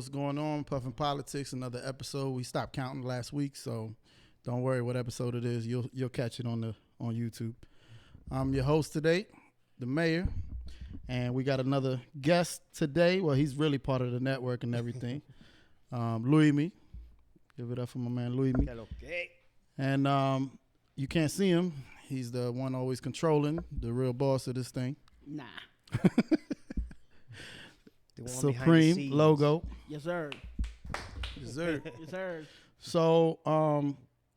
what's going on? Puffin Politics, another episode. We stopped counting last week, so don't worry what episode it is. You'll catch it on YouTube. I'm your host today, the mayor, and we got another guest today. Well, he's really part of the network and everything. Luimmy. Give it up for my man Luimmy. Okay. And you can't see him. He's the one always controlling, the real boss of this thing. Nah. Supreme logo. Yes, sir. Yes, sir. Yes, sir. So,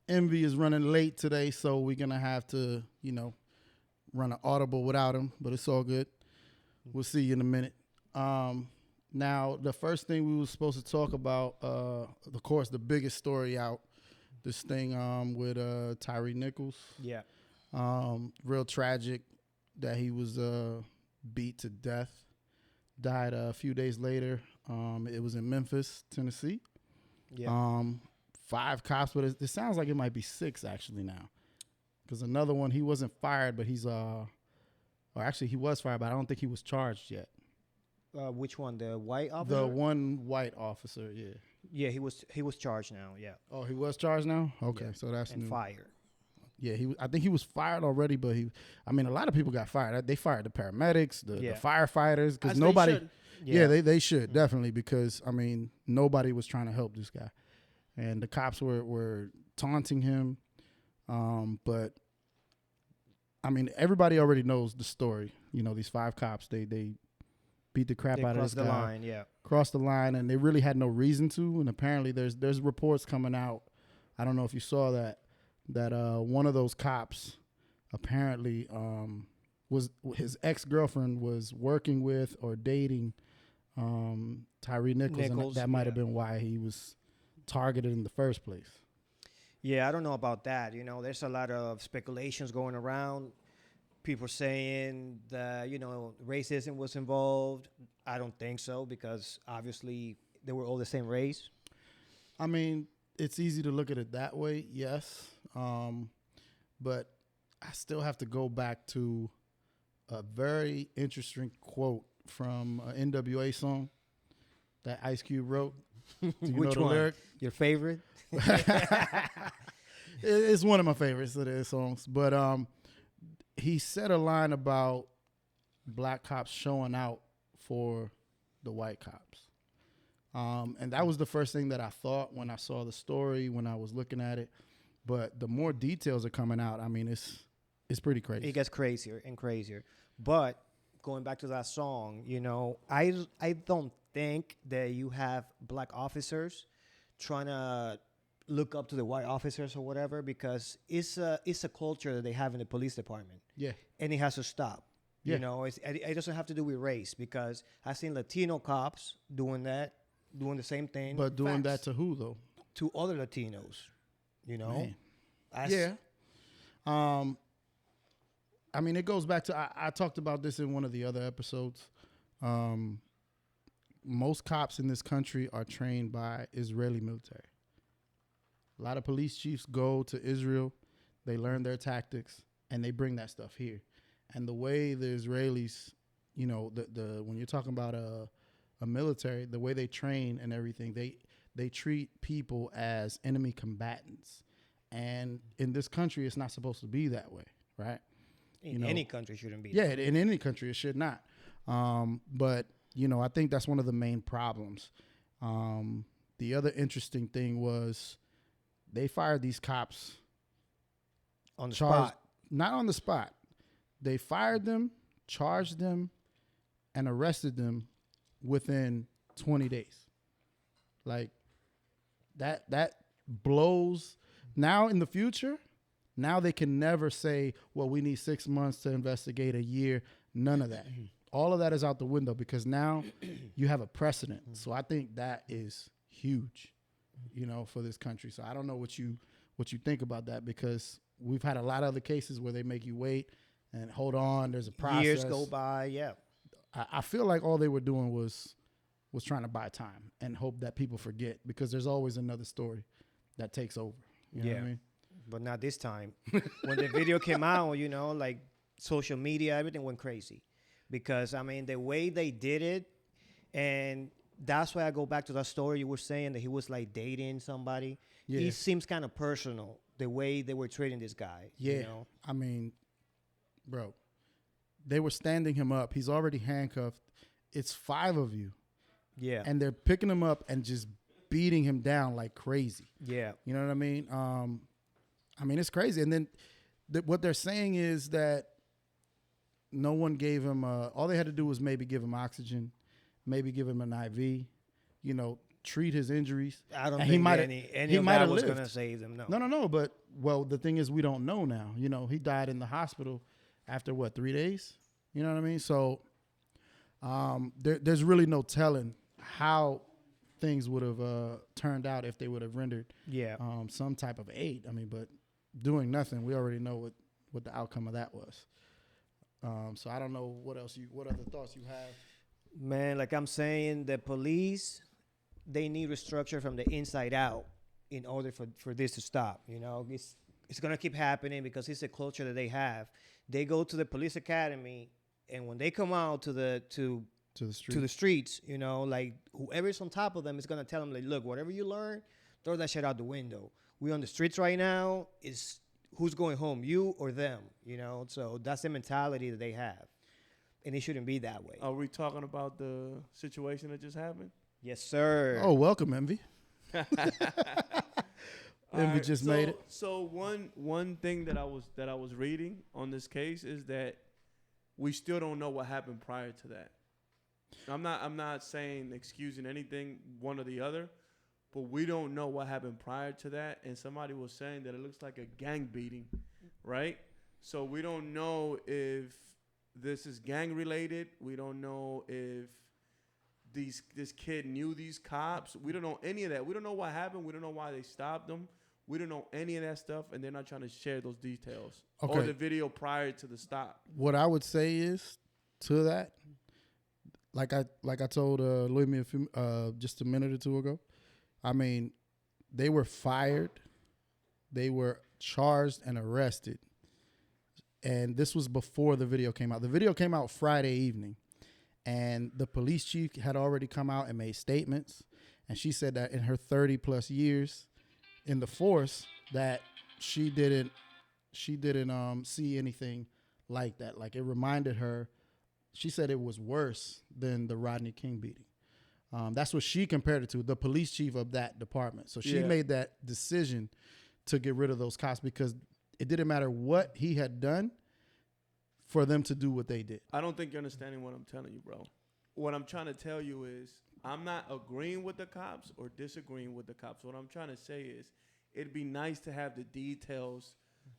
MV is running late today, so we're going to have to, run an audible without him, but it's all good. We'll see you in a minute. Now, the first thing we were supposed to talk about, of course, the biggest story out, this thing with Tyree Nichols. Yeah. Real tragic that he was beat to death. Died a few days later. It was in Memphis, Tennessee. Yeah. 5 cops, but it sounds like it might be 6 actually now. Because another one, he wasn't fired, but he's or actually he was fired, but I don't think he was charged yet. Which one? The white officer? The one white officer, yeah. Yeah, he was charged now. Yeah. Oh, he was charged now? Okay, Yeah. so that's And new. fired. Yeah, I think he was fired already, but a lot of people got fired. They fired the paramedics, the firefighters, because nobody. They should definitely, because nobody was trying to help this guy, and the cops were taunting him. But everybody already knows the story. These 5 cops, they beat the crap out of this guy. Crossed the line, yeah. Crossed the line, and they really had no reason to. And apparently, there's reports coming out. I don't know if you saw that one of those cops apparently was his ex-girlfriend was working with or dating Tyree Nichols, and that might have been why he was targeted in the first place. Yeah, I don't know about that. There's a lot of speculations going around. People saying that, racism was involved. I don't think so, because obviously they were all the same race. It's easy to look at it that way, yes. But I still have to go back to a very interesting quote from an NWA song that Ice Cube wrote. Do you Which know the one? lyric? Your favorite? It's one of my favorites of their songs. But he said a line about black cops showing out for the white cops. And that was the first thing that I thought when I saw the story, when I was looking at it. But the more details are coming out, it's pretty crazy. It gets crazier and crazier. But going back to that song, I don't think that you have black officers trying to look up to the white officers or whatever, because it's a culture that they have in the police department. Yeah. And it has to stop. Yeah. It doesn't have to do with race, because I've seen Latino cops doing the same thing. But doing that to who, though? To other Latinos, Man. Yeah. It goes back to, I talked about this in one of the other episodes. Most cops in this country are trained by Israeli military. A lot of police chiefs go to Israel, they learn their tactics, and they bring that stuff here. And the way the Israelis, when you're talking about a military, the way they train and everything, they treat people as enemy combatants. And in this country, it's not supposed to be that way, right? In any country shouldn't be. Yeah, in any country, it should not. But, I think that's one of the main problems. The other interesting thing was they fired these cops. On the spot. Not on the spot. They fired them, charged them, and arrested them within 20 days. Like, that blows. Now in the future, now they can never say, well, we need 6 months to investigate, a year. None of that. All of that is out the window, because now you have a precedent. So I think that is huge, for this country. So I don't know what you think about that, because we've had a lot of other cases where they make you wait and hold on. There's a process. Years go by, yeah. I feel like all they were doing was trying to buy time and hope that people forget, because there's always another story that takes over. You know what I mean? But not this time. When the video came out, like social media, everything went crazy. Because, the way they did it, and that's why I go back to that story you were saying that he was like dating somebody. Yeah. He seems kind of personal the way they were treating this guy. Yeah. You know? I mean, bro, they were standing him up. He's already handcuffed. It's 5 of you. Yeah. And they're picking him up and just beating him down like crazy. Yeah. You know what I mean? It's crazy. And then what they're saying is that no one gave him, all they had to do was maybe give him oxygen, maybe give him an IV, you know, treat his injuries. I don't and think any of that was lived. going to save them. No. No. But, well, the thing is we don't know now. You know, he died in the hospital after, 3 days? You know what I mean? So there's really no telling how things would have turned out if they would have rendered some type of aid. I mean, but doing nothing, we already know what the outcome of that was. So I don't know what other thoughts you have. Man, like I'm saying, the police, they need restructure from the inside out in order for this to stop. You know, it's going to keep happening because it's a culture that they have. They go to the police academy, and when they come out to the streets, you know, like whoever's on top of them is going to tell them, like, look, whatever you learn, throw that shit out the window. We on the streets right now. Is who's going home, you or them, you know? So that's the mentality that they have. And it shouldn't be that way. Are we talking about the situation that just happened? Yes, sir. Oh, welcome, MV. MV just made it. So one thing that I was reading on this case is that we still don't know what happened prior to that. I'm not saying excusing anything one or the other, but we don't know what happened prior to that. And somebody was saying that it looks like a gang beating, right? So we don't know if this is gang related. We don't know if this kid knew these cops. We don't know any of that. We don't know what happened. We don't know why they stopped them. We don't know any of that stuff, and they're not trying to share those details or the video prior to the stop. What I would say is to that, like I told Luimmy just a minute or two ago. I mean, they were fired, they were charged and arrested, and this was before the video came out. The video came out Friday evening, and the police chief had already come out and made statements, and she said that in her 30 plus years in the force that she didn't see anything like that. Like, it reminded her, she said it was worse than the Rodney King beating. That's what she compared it to, the police chief of that department. So she made that decision to get rid of those cops because it didn't matter what he had done for them to do what they did. I don't think you're understanding what I'm telling you, bro. What I'm trying to tell you is I'm not agreeing with the cops or disagreeing with the cops. What I'm trying to say is it'd be nice to have the details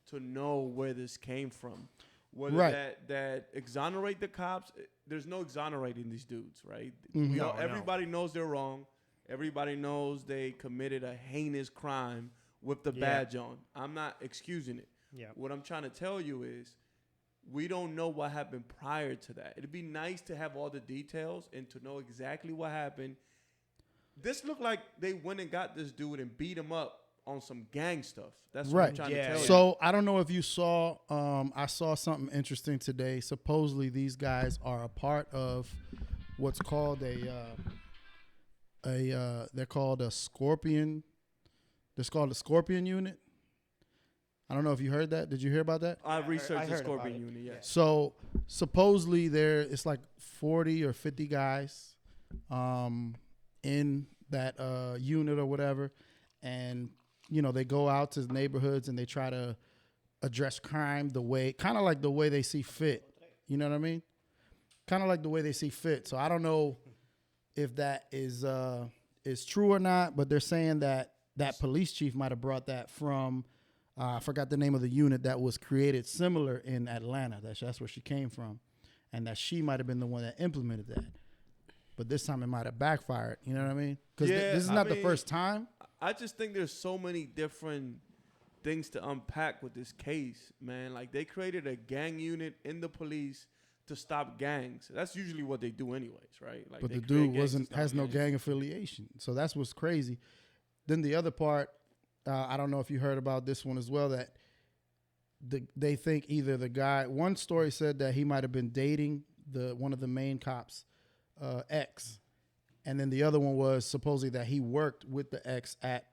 to know where this came from. Whether that exonerate the cops, there's no exonerating these dudes, right? Mm-hmm. Everybody knows they're wrong. Everybody knows they committed a heinous crime with the badge on. I'm not excusing it. Yeah. What I'm trying to tell you is we don't know what happened prior to that. It'd be nice to have all the details and to know exactly what happened. This looked like they went and got this dude and beat him up on some gang stuff. That's what I'm trying to tell you. So I don't know if you saw, I saw something interesting today. Supposedly these guys are a part of what's called they're called a Scorpion. It's called a Scorpion unit. I don't know if you heard that. Did you hear about that? I researched the Scorpion unit, yeah. So supposedly it's like 40 or 50 guys in that unit or whatever. And, you know, they go out to neighborhoods and they try to address crime kind of like the way they see fit. You know what I mean? Kind of like the way they see fit. So I don't know if that is true or not, but they're saying that police chief might have brought that from, I forgot the name of the unit that was created similar in Atlanta. That's where she came from. And that she might have been the one that implemented that. But this time it might have backfired. You know what I mean? Because this is not the first time. I just think there's so many different things to unpack with this case, man. Like, they created a gang unit in the police to stop gangs. That's usually what they do anyways, right? Like, but the dude has no gang affiliation. So that's what's crazy. Then the other part, I don't know if you heard about this one as well, that they think either the guy, one story said that he might have been dating one of the main cops' ex. And then the other one was supposedly that he worked with the ex at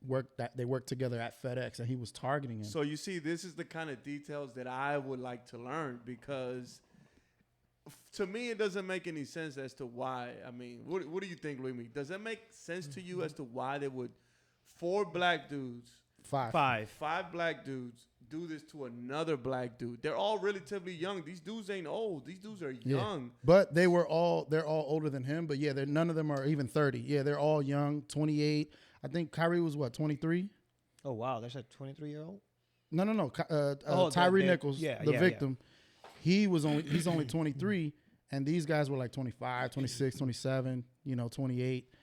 work, that they worked together at FedEx, and he was targeting him. So you see, this is the kind of details that I would like to learn, because to me, it doesn't make any sense as to why. I mean, what do you think, Luimmy? Does that make sense to you as to why they would, 4 black dudes, Five. 5 black dudes, do this to another black dude? They're all relatively young. These dudes ain't old. These dudes are young. But they're all older than him. But yeah, none of them are even 30. Yeah, they're all young, 28. I think Kyrie was what, 23? Oh wow, there's a 23-year-old. No. Tyree Nichols, the victim. He's only 23, and these guys were like 25, 26, 27, 28.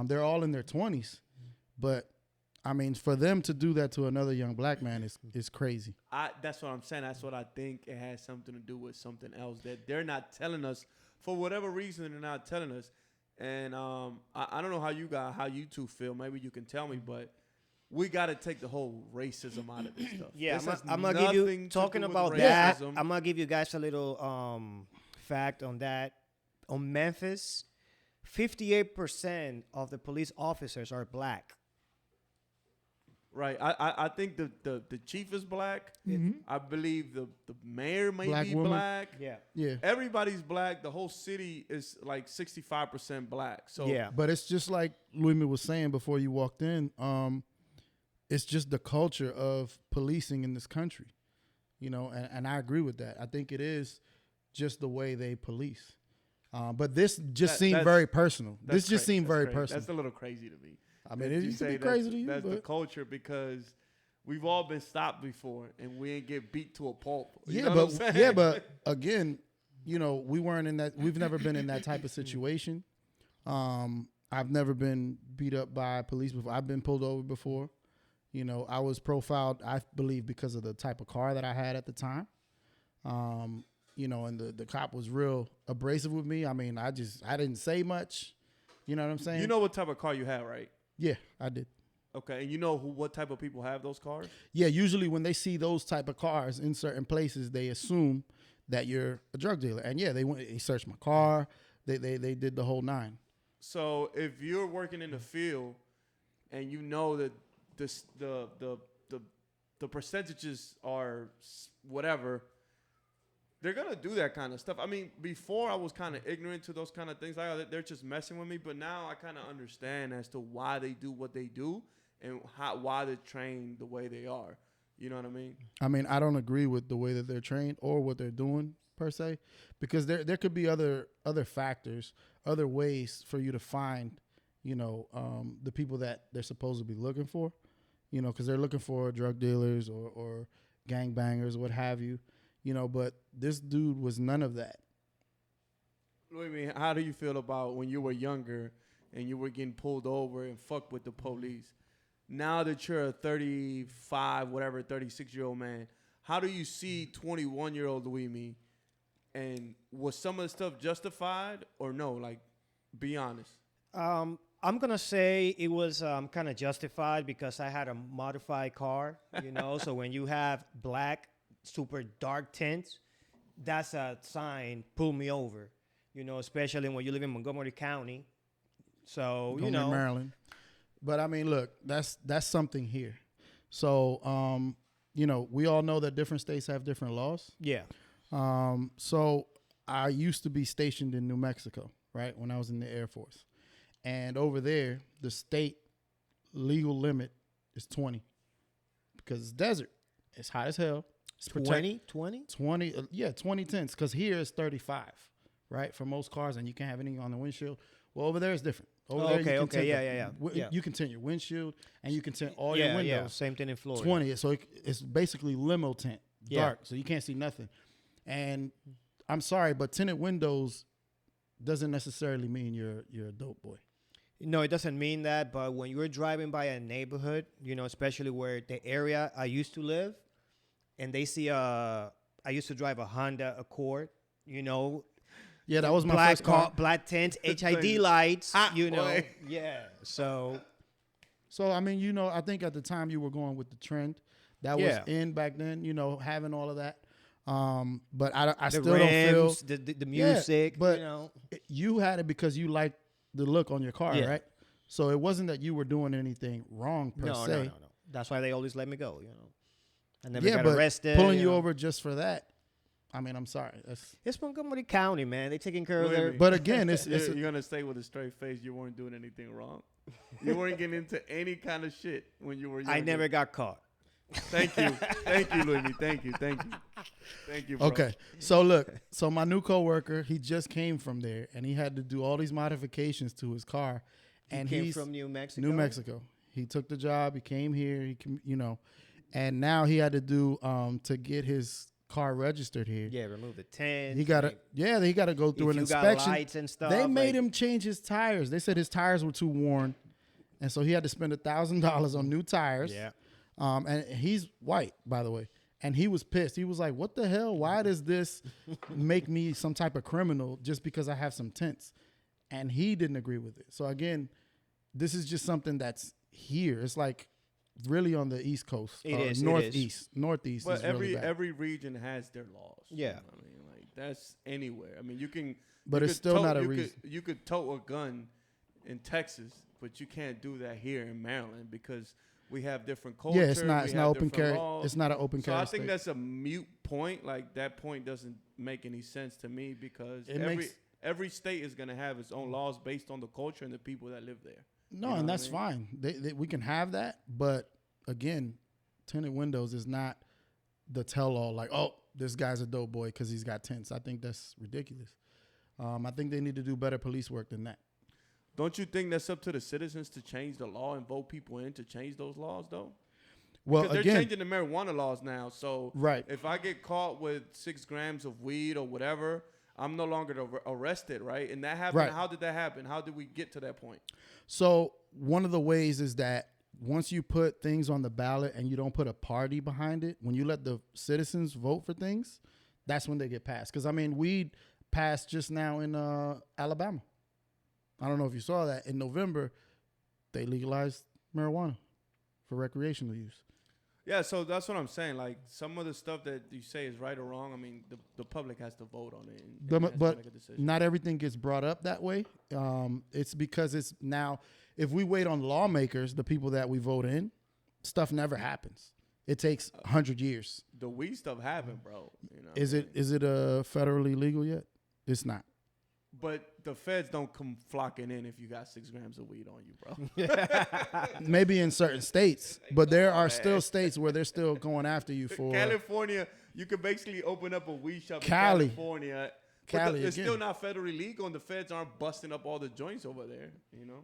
They're all in their 20s. But I mean, for them to do that to another young black man is crazy. That's what I'm saying. That's what I think it has something to do with something else that they're not telling us. For whatever reason, they're not telling us. And I don't know how you two feel. Maybe you can tell me, but we got to take the whole racism out of this stuff. Yeah, this I'm gonna give you, talking about that, I'm gonna give you guys a little fact on that. On Memphis, 58% of the police officers are black. Right. I think the chief is black. Mm-hmm. I believe the mayor may Black be woman. black. Yeah. Everybody's black. The whole city is like 65% black. So yeah. But it's just like Luimmy was saying before you walked in. It's just the culture of policing in this country, and I agree with that. I think it is just the way they police. But this just seemed very personal. This just seemed very personal. That's a little crazy to me. I mean, it used to be crazy to you. That's but the culture, because we've all been stopped before and we ain't get beat to a pulp. But again, we weren't in that. We've never been in that type of situation. I've never been beat up by police before. I've been pulled over before. I was profiled, I believe, because of the type of car that I had at the time. And the cop was real abrasive with me. I mean, I didn't say much. You know what I'm saying? You know what type of car you have, right? Yeah, I did. Okay, and you know what type of people have those cars? Yeah, usually when they see those type of cars in certain places, they assume that you're a drug dealer. And yeah, they searched my car. They did the whole 9. So if you're working in the field and you know that the percentages are whatever, they're gonna do that kind of stuff. I mean, before I was kind of ignorant to those kind of things. Like, they're just messing with me. But now I kind of understand as to why they do what they do and why they're trained the way they are. You know what I mean? I mean, I don't agree with the way that they're trained or what they're doing per se, because there could be other factors, other ways for you to find, the people that they're supposed to be looking for, because they're looking for drug dealers or gangbangers, what have you. But this dude was none of that. Luimmy, how do you feel about when you were younger and you were getting pulled over and fucked with the police? Now that you're a 35, 36-year-old man, how do you see 21-year-old Luimmy? And was some of the stuff justified or no? Like, be honest. I'm going to say it was kind of justified because I had a modified car, So when you have black, super dark tints, that's a sign, pull me over, especially when you live in Montgomery County. So, Maryland. But I mean, look, that's something here. So, we all know that different states have different laws. Yeah. So I used to be stationed in New Mexico, right, when I was in the Air Force. And over there, the state legal limit is 20 because it's desert. It's hot as hell. 20? 20 tenths, because here it's 35, right, for most cars, and you can't have anything on the windshield. Well, over there it's different. Over there, you can tint your windshield, and you can tint all your windows. Yeah, same thing in Florida. 20, so it's basically limo tint, dark, so you can't see nothing. And I'm sorry, but tinted windows doesn't necessarily mean you're a dope boy. No, it doesn't mean that, but when you're driving by a neighborhood, especially where the area I used to live, and they see I used to drive a Honda Accord, Yeah, that was my first car. Black tint, HID lights, boy. Yeah, so I mean, I think at the time you were going with the trend that was in back then, having all of that. But I still rims, don't feel the music, but you had it because you liked the look on your car, Yeah. right? So it wasn't that you were doing anything wrong per No, se. no, no, no. That's why they always let me go. I never Yeah, got but arrested. pulling you over just for that, I mean, I'm sorry. It's Montgomery County, man. They taking care of Wait a their. minute. But again, You're gonna say with a straight face you weren't doing anything wrong. You weren't getting into any kind of shit when you were younger. I never got caught. Thank you, Luimmy. Thank you, bro. Okay, so look, so my new coworker, he just came from there, and he had to do all these modifications to his car, and He came he's from New Mexico. New Mexico. He took the job. He came here. And now he had to do to get his car registered here. Yeah, remove the tent. He got to he got to go through if an you got inspection. lights and stuff, They made like- him change his tires. They said his tires were too worn, and so he had to spend $1,000 on new tires. Yeah. And he's white, by the way. And he was pissed. He was like, "What the hell? Why does this make me some type of criminal just because I have some tints?" And he didn't agree with it. So again, this is just something that's here. It's like really on the East Coast, It is. Northeast. But is really bad. every region has their laws. Yeah. I mean, like that's anywhere. I mean, you can. But you it's could still tote- not a you reason. You could tote a gun in Texas, but you can't do that here in Maryland because we have different culture. Yeah, it's not. we It's have not open different carry. laws. It's not an open So carry. I think state. that's a mute point. Like that point doesn't make any sense to me because It every makes- every state is gonna have its own laws based on the culture and the people that live there. No, You know and what I that's mean? fine. We can have that, but again, tinted windows is not the tell-all. Like, oh, this guy's a dope boy because he's got tints. I think that's ridiculous. I think they need to do better police work than that. Don't you think that's up to the citizens to change the law and vote people in to change those laws, though? Well, Because they're again, changing the marijuana laws now. So right. if I get caught with 6 grams of weed or whatever, I'm no longer arrested, right? And that happened. Right. How did that happen? How did we get to that point? So one of the ways is that once you put things on the ballot and you don't put a party behind it, when you let the citizens vote for things, that's when they get passed. Because, I mean, weed passed just now in Alabama. I don't know if you saw that. In November, they legalized marijuana for recreational use. Yeah, so that's what I'm saying. Like some of the stuff that you say is right or wrong. I mean, the public has to vote on it. And has to But make a decision. not everything gets brought up that way. It's because it's now, if we wait on lawmakers, the people that we vote in, stuff never happens. It takes 100 years. The weed stuff happened, bro. You know. Is it federally legal yet? It's not. But the feds don't come flocking in if you got 6 grams of weed on you, bro. Maybe in certain states, but there are still states where they're still going after you for California, you could basically open up a weed shop Cali. in California. Cali But it's again. still not federally legal, and the feds aren't busting up all the joints over there, you know?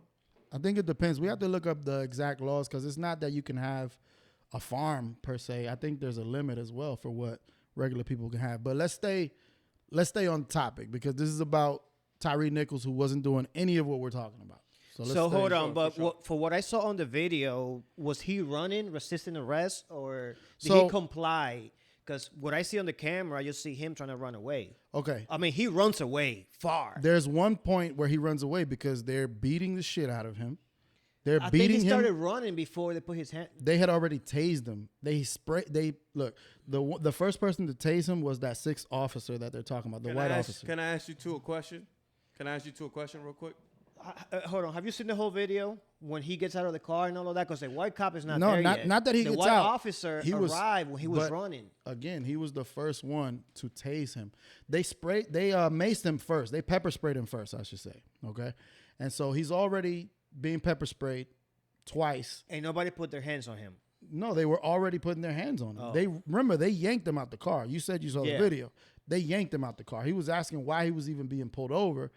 I think it depends. We have to look up the exact laws because it's not that you can have a farm per se. I think there's a limit as well for what regular people can have. But let's stay on topic because this is about Tyree Nichols, who wasn't doing any of what we're talking about. let's So stay- hold on, but sure. for what I saw on the video, was he running, resisting arrest, or did So- he comply? Because what I see on the camera, I just see him trying to run away. Okay. I mean, he runs away far. There's one point where he runs away because they're beating the shit out of him. They're I think beating he started him. running before they put his hand. They had already tased him. The first person to tase him was that 6th officer that they're talking about, the white officer. Can I ask you two a question? Can I ask you two a question real quick? Hold on. Have you seen the whole video when he gets out of the car and all of that? Because the white cop is not No, there not- yet. not that he the gets white out. officer He was- arrived when he was but- running. Again, he was the first one to tase him. They maced him first. They pepper sprayed him first, I should say. Okay, and so he's already being pepper sprayed twice. And nobody put their hands on him. No, they were already putting their hands on him. Oh. They yanked him out the car. You said you saw Yeah. the video. They yanked him out the car. He was asking why he was even being pulled over,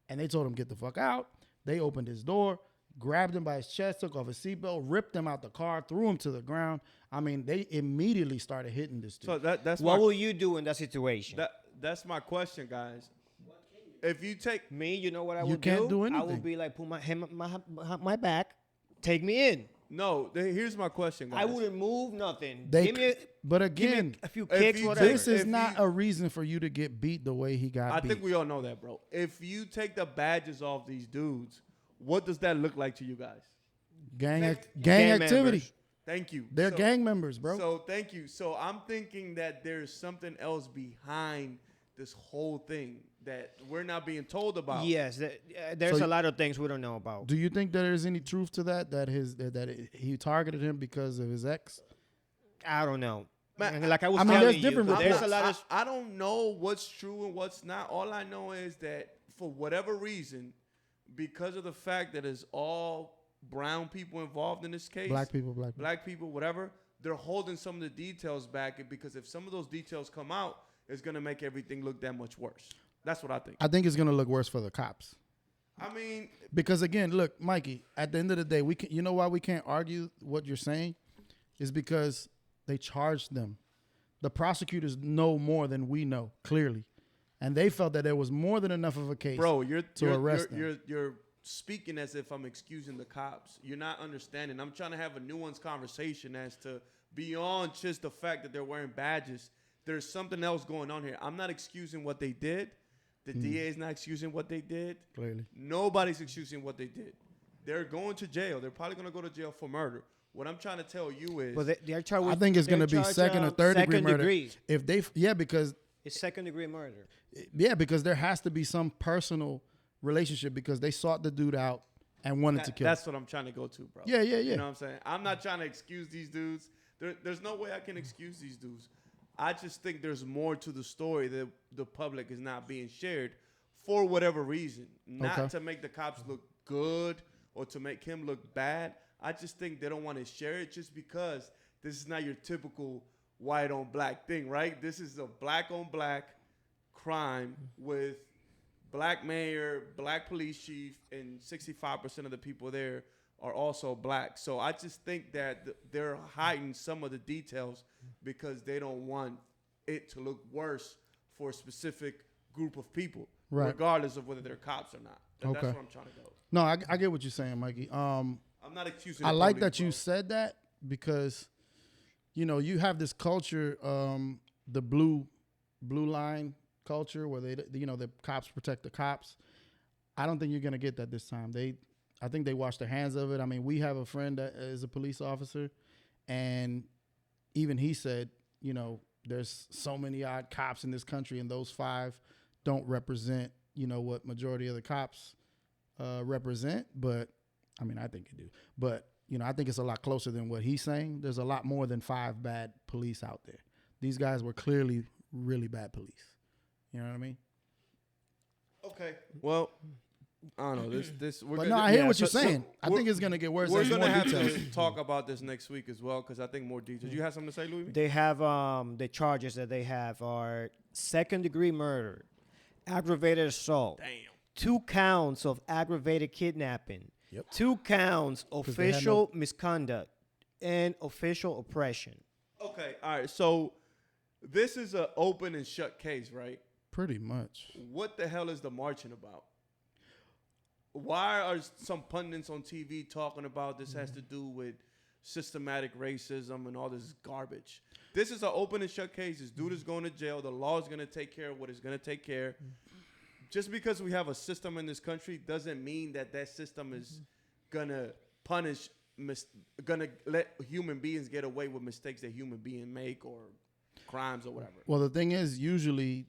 and they told him get the fuck out. They opened his door, grabbed him by his chest, took off his seatbelt, ripped him out the car, threw him to the ground. I mean, they immediately started hitting this dude. So that's What my, will you do in that situation? that's my question, guys. If you take Me, you know what I You would can't do I anything. would be like, put my hand my back, take me in. here's my question, guys. I wouldn't move nothing. They give me, but give me again, a few if kicks, you whatever. this is if not you- a reason for you to get beat the way he got I beat. think we all know that, bro. If you take the badges off these dudes, what does that look like to you guys? gang Gang activity. members. Thank you. They're So- gang members, bro. So thank you. So I'm thinking that there's something else behind this whole thing that we're not being told about. Yes, there's So a lot of things we don't know about. Do you think that there's any truth to that? He targeted him because of his ex? I don't know. Man, And like I was I mean, telling there's you, different there's reports. a lot of I don't know what's true and what's not. All I know is that for whatever reason, because of the fact that it's all brown people involved in this case, Black people. whatever, they're holding some of the details back because if some of those details come out, it's gonna make everything look that much worse. That's what I think. I think it's gonna look worse for the cops. I mean, Because again, look, Mikey. At the end of the day, we can. You know why we can't argue what you're saying? Is because they charged them. The prosecutors know more than we know, clearly, and they felt that there was more than enough of a case. bro, arrest them. you're speaking as if I'm excusing the cops. You're not understanding. I'm trying to have a nuanced conversation as to beyond just the fact that they're wearing badges. There's something else going on here. I'm not excusing what they did. The DA is not excusing what they did. Clearly. Nobody's excusing what they did. They're going to jail. They're probably going to go to jail for murder. What I'm trying to tell you is, well, they're charged with, I think it's going to be second or third degree murder. If they, because It's second degree murder. because there has to be some personal relationship because they sought the dude out and wanted to kill him. that's what I'm trying to go to, bro. Yeah. You know what I'm saying? I'm not trying to excuse these dudes. There's no way I can excuse these dudes. I just think there's more to the story that the public is not being shared for whatever reason. Not to make the cops look good or to make him look bad. I just think they don't want to share it just because this is not your typical white on black thing, right? This is a black on black crime with black mayor, black police chief, and 65% of the people there are also black. So I just think that they're hiding some of the details because they don't want it to look worse for a specific group of people, regardless of whether they're cops or not. That's where I'm trying to go. No, I get what you're saying, Mikey. I'm not accusing. I like that you said that because, you have this culture, the blue line culture where the cops protect the cops. I don't think you're gonna get that this time. I think they washed their hands of it. I mean, we have a friend that is a police officer, and even he said, there's so many odd cops in this country, and those 5 don't represent, what majority of the cops represent. But I mean, I think they do. But I think it's a lot closer than what he's saying. There's a lot more than 5 bad police out there. These guys were clearly really bad police. You know what I mean? Okay. Well, I don't know. I hear what you're saying. I think it's gonna get worse. We're gonna have details. to talk about this next week as well because I think more details. You have something to say, Luimmy? They have the charges that they have are second degree murder, aggravated assault, 2 counts of aggravated kidnapping, 2 counts official misconduct, and official oppression. Okay. All right. So this is an open and shut case, right? Pretty much. What the hell is the marching about? Why are some pundits on TV talking about this has to do with systematic racism and all this garbage? This is an open and shut case. This dude is going to jail. The law is going to take care of what it's going to take care. Just because we have a system in this country doesn't mean that system is going to punish, going to let human beings get away with mistakes that human beings make or crimes or whatever. Well, the thing is, usually,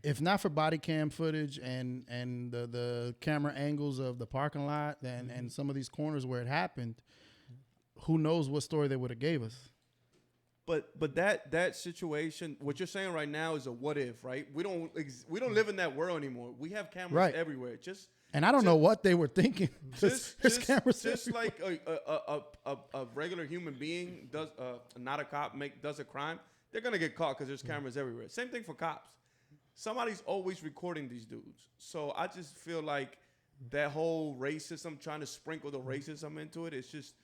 if not for body cam footage and the camera angles of the parking lot and some of these corners where it happened, who knows what story they would have gave us. But that situation, what you're saying right now is a what if, right? We don't live in that world anymore. We have cameras everywhere. And I don't know what they were thinking. Just cameras like a regular human being does, not a cop, does a crime, they're gonna get caught because there's cameras everywhere. Same thing for cops. Somebody's always recording these dudes. So I just feel like that whole racism, trying to sprinkle the racism into it, it's just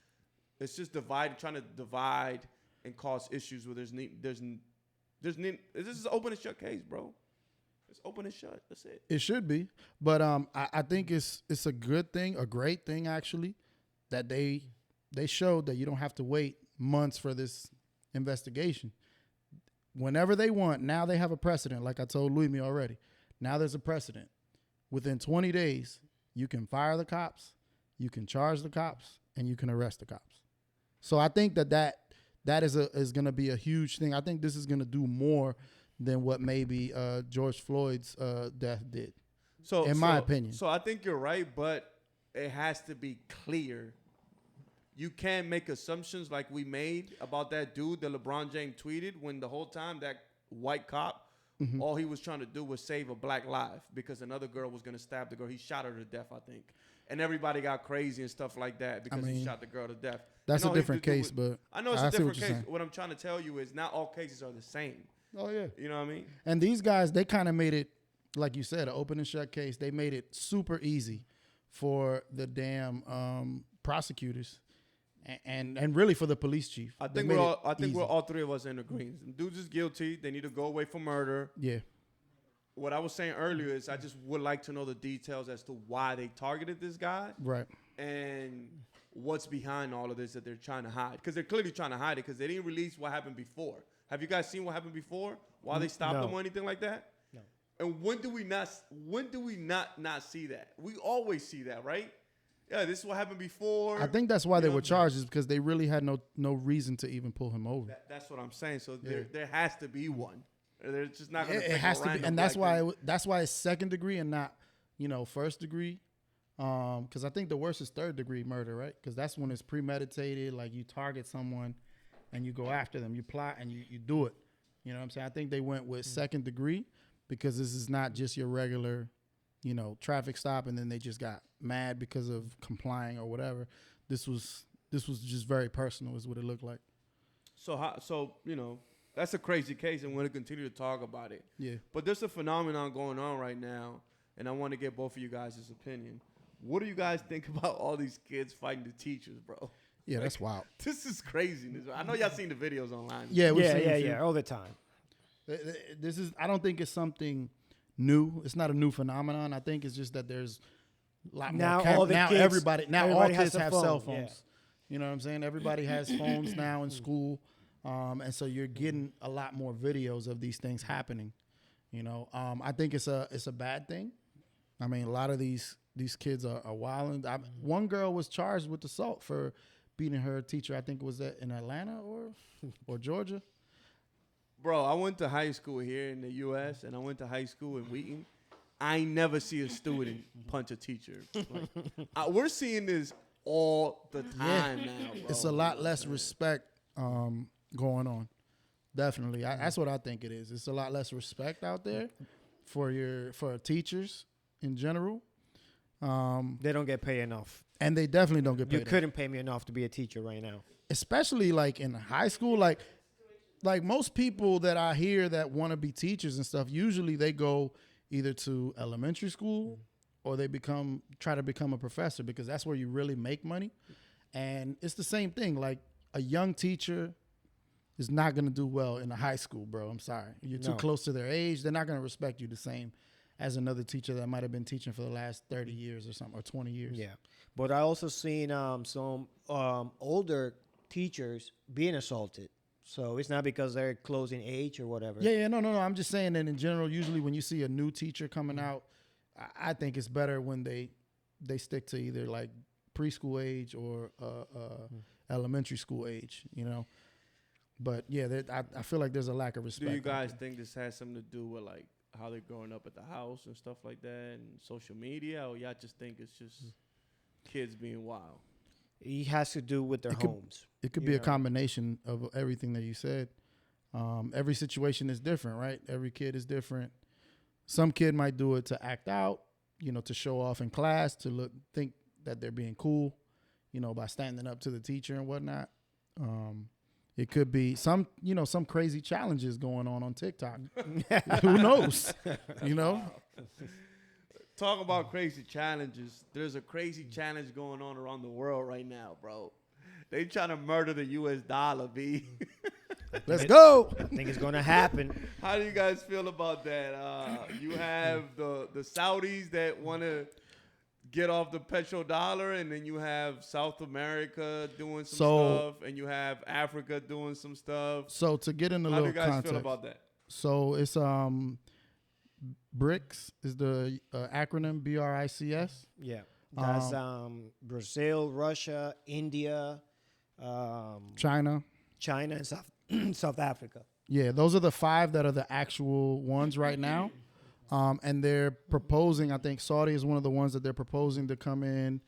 trying to divide and cause issues where this is an open and shut case, bro. It's open and shut. That's it. It should be, but I think it's a good thing, a great thing actually, that they showed that you don't have to wait months for this investigation. Whenever they want, now they have a precedent. Like I told Luimmy already, now there's a precedent. Within 20 days, you can fire the cops, you can charge the cops, and you can arrest the cops. So I think that is going to be a huge thing. I think this is going to do more than what maybe George Floyd's death did. So, in my opinion. So I think you're right, but it has to be clear. You can't make assumptions like we made about that dude that LeBron James tweeted when the whole time that white cop, all he was trying to do was save a black life because another girl was going to stab the girl. He shot her to death, I think. And everybody got crazy and stuff like that because he shot the girl to death. That's a different case, but I know it's a different case. What I'm trying to tell you is not all cases are the same. Oh, yeah. You know what I mean? And these guys, they kind of made it, like you said, an open and shut case. They made it super easy for the damn prosecutors and really for the police chief. I think we're all three of us in agreement. Dudes is guilty. They need to go away for murder. Yeah. What I was saying earlier is I just would like to know the details as to why they targeted this guy. Right. And what's behind all of this that they're trying to hide. Because they're clearly trying to hide it because they didn't release what happened before. Have you guys seen what happened before? Why they stopped them or anything like that? No. And when do we not see that? We always see that, right? Yeah, this is what happened before. I think that's why they were charged, is because they really had no reason to even pull him over. That's what I'm saying. So there has to be one. They're just not going to. It has to be, and that's why it's second degree and not, first degree. Because I think the worst is third degree murder, right? Because that's when it's premeditated, like you target someone, and you go after them, you plot and you do it. You know what I'm saying? I think they went with second degree because this is not just your regular, traffic stop, and then they just got mad because of complying or whatever. This was just very personal, is what it looked like. So that's a crazy case, and we're going to continue to talk about it. Yeah. But there's a phenomenon going on right now, and I want to get both of you guys' opinion. What do you guys think about all these kids fighting the teachers, bro? Yeah, that's wild. This is craziness. I know y'all seen the videos online. Yeah, all the time. I don't think it's something new. It's not a new phenomenon. I think it's just that there's a lot now more. Everybody all kids have phone. cell phones. Yeah. You know what I'm saying? Everybody has phones now in school. And so you're getting a lot more videos of these things happening. I think it's a bad thing. I mean, a lot of these kids are wilding. One girl was charged with assault for beating her teacher. I think was that in Atlanta or Georgia. Bro, I went to high school here in the U.S. and I went to high school in Wheaton. I never see a student punch a teacher. Like, we're seeing this all the time now, bro. It's a lot less respect going on. Definitely. That's what I think it is. It's a lot less respect out there for teachers in general. They don't get paid enough. And they definitely don't get paid. You couldn't pay me enough to be a teacher right now. Especially like in high school, like most people that I hear that want to be teachers and stuff, usually they go either to elementary school or they try to become a professor because that's where you really make money. And it's the same thing. Like a young teacher is not going to do well in a high school, bro. I'm sorry. You're too close to their age. They're not going to respect you the same as another teacher that might have been teaching for the last 30 years or something, or 20 years. Yeah. But I also seen some older teachers being assaulted. So it's not because they're closing age or whatever. Yeah, no. I'm just saying that in general, usually when you see a new teacher coming out, I think it's better when they stick to either like preschool age or elementary school age, But yeah, I feel like there's a lack of respect. Do you guys think this has something to do with like how they're growing up at the house and stuff like that and social media, or y'all just think it's just kids being wild? It has to do with their homes. It could be a combination of everything that you said. Every situation is different, right? Every kid is different. Some kid might do it to act out, to show off in class, to think that they're being cool, by standing up to the teacher and whatnot. It could be some crazy challenges going on TikTok. Who knows? Talk about crazy challenges. There's a crazy challenge going on around the world right now, bro. They trying to murder the U.S. dollar, B. Let's go. I think it's going to happen. How do you guys feel about that? You have the Saudis that want to get off the petrodollar, and then you have South America doing some stuff, and you have Africa doing some stuff. So to get in a little context. How do you guys feel about that? So it's BRICS is the acronym, BRICS. Yeah. That's Brazil, Russia, India, China, and South Africa. Yeah, those are the 5 that are the actual ones right now. And they're proposing, I think Saudi is one of the ones that they're proposing to come in.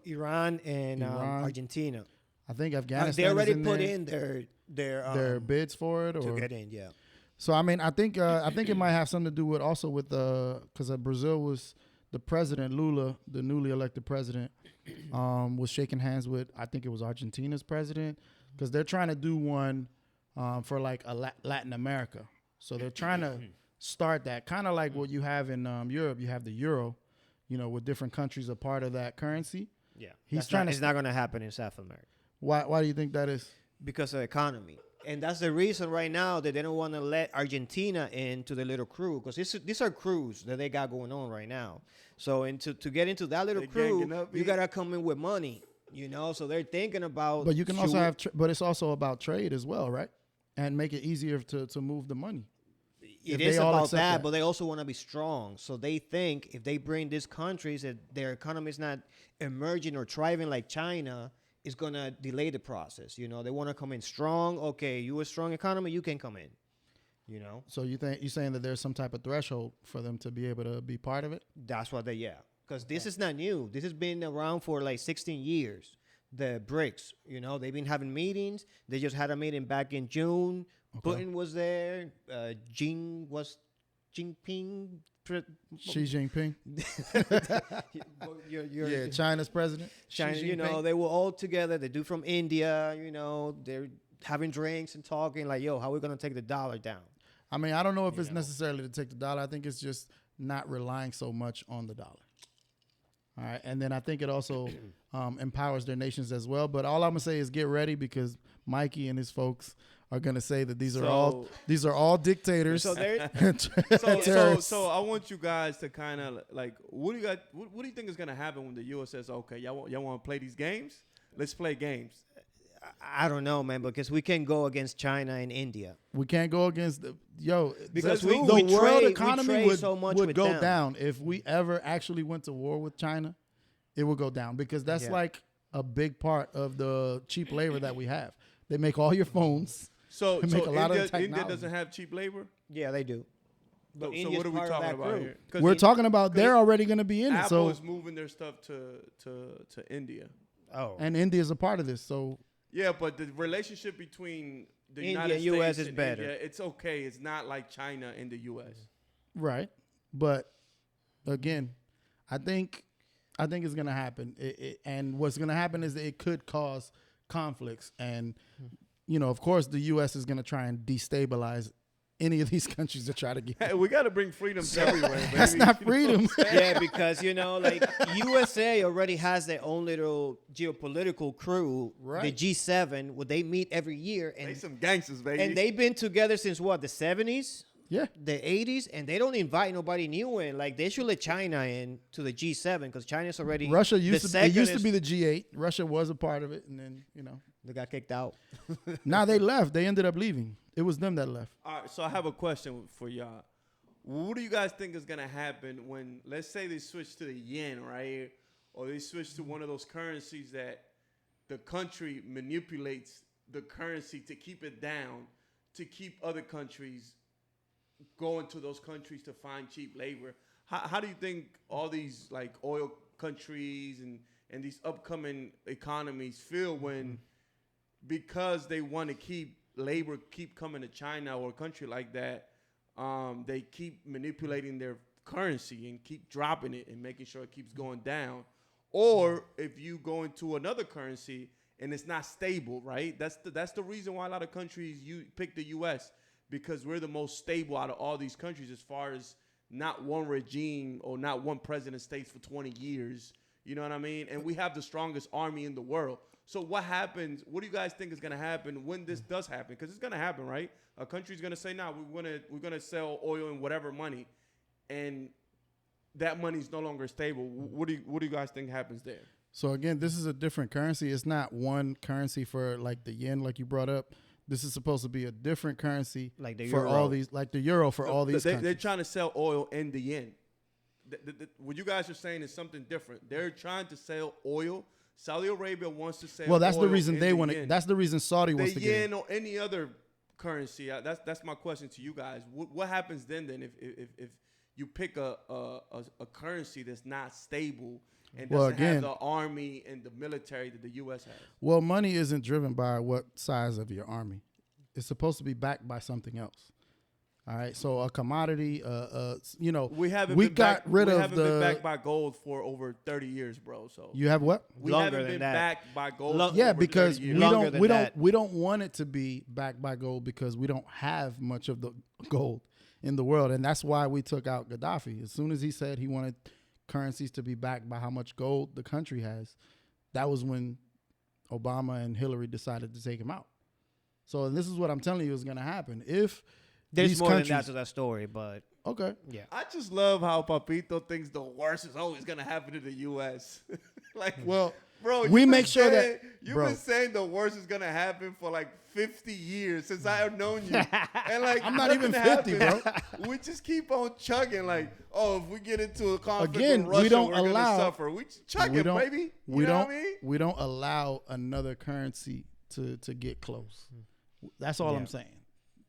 Iran and Iran. Argentina. I think Afghanistan They already is in put there. in Their bids for it, to or get in. Yeah. so. I mean, I think it might have something to do with also with because Brazil was the president Lula, the newly elected president, was shaking hands with, I think it was Argentina's president, because they're trying to do one for like Latin America. So they're trying to start that kind of like what you have in Europe. You have the euro, with different countries a part of that currency. Yeah. It's not going to happen in South America. Why do you think that is? Because of economy. And that's the reason right now that they don't want to let Argentina into the little crew, because these are crews that they got going on right now. So to get into that little crew, you got to come in with money, So they're thinking about. But you can also have, but it's also about trade as well, right? And make it easier to move the money. It is about that, but they also want to be strong. So they think if they bring these countries that their economy is not emerging or thriving like China, it's going to delay the process. They want to come in strong. Okay, you a strong economy, you can come in. So you're saying that there's some type of threshold for them to be able to be part of it? That's what because this is not new. This has been around for like 16 years. The BRICS, they've been having meetings. They just had a meeting back in June. Okay. Putin was there. Jinping. Xi Jinping. Yeah, China's president. China, they were all together. They do from India. They're having drinks and talking like, "Yo, how are we gonna take the dollar down?" I mean, I don't know if it's necessarily to take the dollar. I think it's just not relying so much on the dollar. All right, and then I think it also empowers their nations as well. But all I'm gonna say is get ready, because Mikey and his folks are gonna say that these are all dictators. So I want you guys to kind of like, what do you think is gonna happen when the U.S. says, okay, y'all want to play these games? Let's play games. I don't know, man, because we can't go against China and India. We can't go against because the world economy would go them. down if we ever actually went to war with China. It would go down, because that's like a big part of the cheap labor that we have. They make all your phones. So make a lot of technology. India doesn't have cheap labor? Yeah, they do. But so what are we talking about here? We're talking about they're already going to be in it. Apple is moving their stuff to India. Oh, and India is a part of this. So yeah, but the relationship between the India United and States U.S. is and better. India, it's okay. It's not like China and the U.S. Right, but again, I think it's going to happen. And what's going to happen is that it could cause conflicts, and of course, the U.S. is going to try and destabilize any of these countries that try to get. Hey, we got to bring freedom everywhere, baby. That's not freedom. Yeah, because like USA already has their own little geopolitical crew, right? The G7, where they meet every year, and they some gangsters, baby. And they've been together since what, the 70s? Yeah, the 80s, and they don't invite nobody new in. Like, they should let China in to the G7, because China's already. Russia used to be the G8. Russia was a part of it, and then they got kicked out. Now they left. They ended up leaving. It was them that left. All right, so I have a question for y'all. What do you guys think is gonna happen when, let's say, they switch to the yen, right, or they switch to one of those currencies that the country manipulates the currency to keep it down, to keep other countries going to those countries to find cheap labor? How do you think all these like oil countries and these upcoming economies feel when, because they want to keep labor keep coming to China or a country like that, they keep manipulating their currency and keep dropping it and making sure it keeps going down? Or if you go into another currency and it's not stable, right? That's the reason why a lot of countries pick the U.S., because we're the most stable out of all these countries as far as not one regime or not one president stays for 20 years. You know what I mean? And we have the strongest army in the world. So what happens? What do you guys think is going to happen when this does happen? Because it's going to happen, right? A country's going to say, "No, we're going to sell oil in whatever money," and that money's no longer stable. What do you guys think happens there? So again, this is a different currency. It's not one currency for like the yen, like you brought up. This is supposed to be a different currency, like the for euro. all these, like the euro for all these countries. They're trying to sell oil in the yen. What you guys are saying is something different. They're trying to sell oil. Saudi Arabia wants to sell. Well, that's oil the reason in they the want to. yen. That's the reason Saudi wants to the get yen in. or any other currency. That's my question to you guys. What happens then if you pick a currency that's not stable and doesn't have the army and the military that the U.S. has? Well, money isn't driven by what size of your army. It's supposed to be backed by something else. All right, so a commodity, we haven't we been got back, rid we of haven't been backed by gold for over 30 years, bro. So you have what? we Longer haven't than been that. backed by gold. Yeah, for over because 30 we years. Longer don't than we that. don't we don't want it to be backed by gold because we don't have much of the gold in the world, and that's why we took out Gaddafi. As soon as he said he wanted currencies to be backed by how much gold the country has, that was when Obama and Hillary decided to take him out. So, and this is what I'm telling you is going to happen if There's these more countries, than that to that story, but okay. yeah. I just love how Papito thinks the worst is always gonna happen to the U.S. Like, Well, bro, we you've make been sure that- saying- you've bro. been saying the worst is gonna happen for like 50 years since I have known you, and like I'm not even nothing 50, happens. We just keep on chugging. Like, oh, if we get into a conflict Again, with Russia, we don't we're gonna allow- suffer. We just chugging, baby. We You know don't what I mean? we don't allow another currency to get close. That's all Yeah. I'm saying.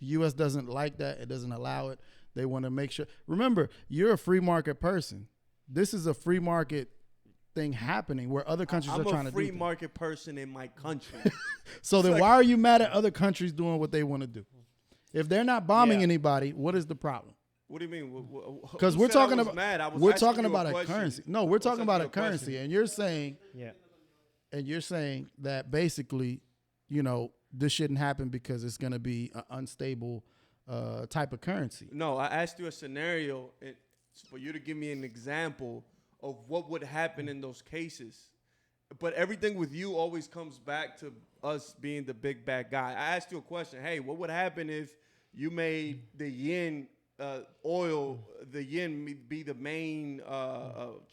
The U.S. doesn't like that. It doesn't allow it. They want to make sure. Remember, you're a free market person. This is a free market thing happening where other countries I'm are trying a to free do things. market person in my country. So then like- why are you mad at other countries doing what they want to do? If they're not bombing Yeah. anybody, what is the problem? What do you mean? Because Who we're said I talking was about mad? I was we're asking talking you about a question. currency. No, we're talking asking about you a a question. currency, and you're saying that basically, this shouldn't happen because it's going to be an unstable type of currency. No, I asked you a scenario for you to give me an example of what would happen in those cases. But everything with you always comes back to us being the big bad guy. I asked you a question. Hey, what would happen if you made the yen the yen be the main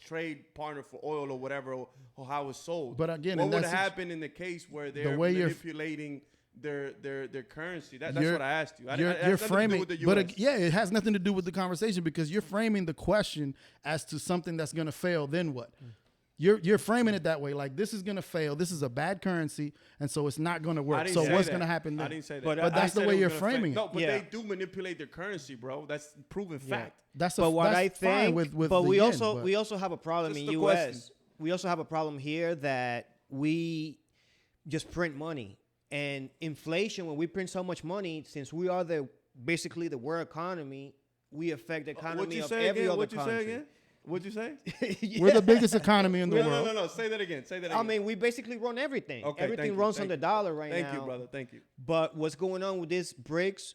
trade partner for oil or whatever, or how it's sold? But again, what in would that happen in the case where they're way you're manipulating their currency? That's You're- what I asked you. You're framing, with the but US. yeah, it has nothing to do with the conversation because you're framing the question as to something that's going to fail. Then what? You're framing it that way, like this is going to fail. This is a bad currency, and so it's not going to I work. didn't So say what's that. going to happen then? I didn't say that. But But I that's the said way it was you're gonna framing fail. it. No, but Yeah. they do manipulate their currency, bro. That's proven fact. That's But what I fine think, with but the we yen, also but- we also have a problem That's in the U.S. question. We also have a problem here that we just print money and inflation. When we print so much money, since we are basically the world economy, we affect the economy What'd you of say every again? other What'd you country. say again? What'd you say? We're the biggest economy in the No, world. no. Say that again. Say that again. I mean, we basically run everything. Okay, Everything thank you, runs thank on the you. dollar right now. Thank you, brother. Thank you. But what's going on with this BRICS,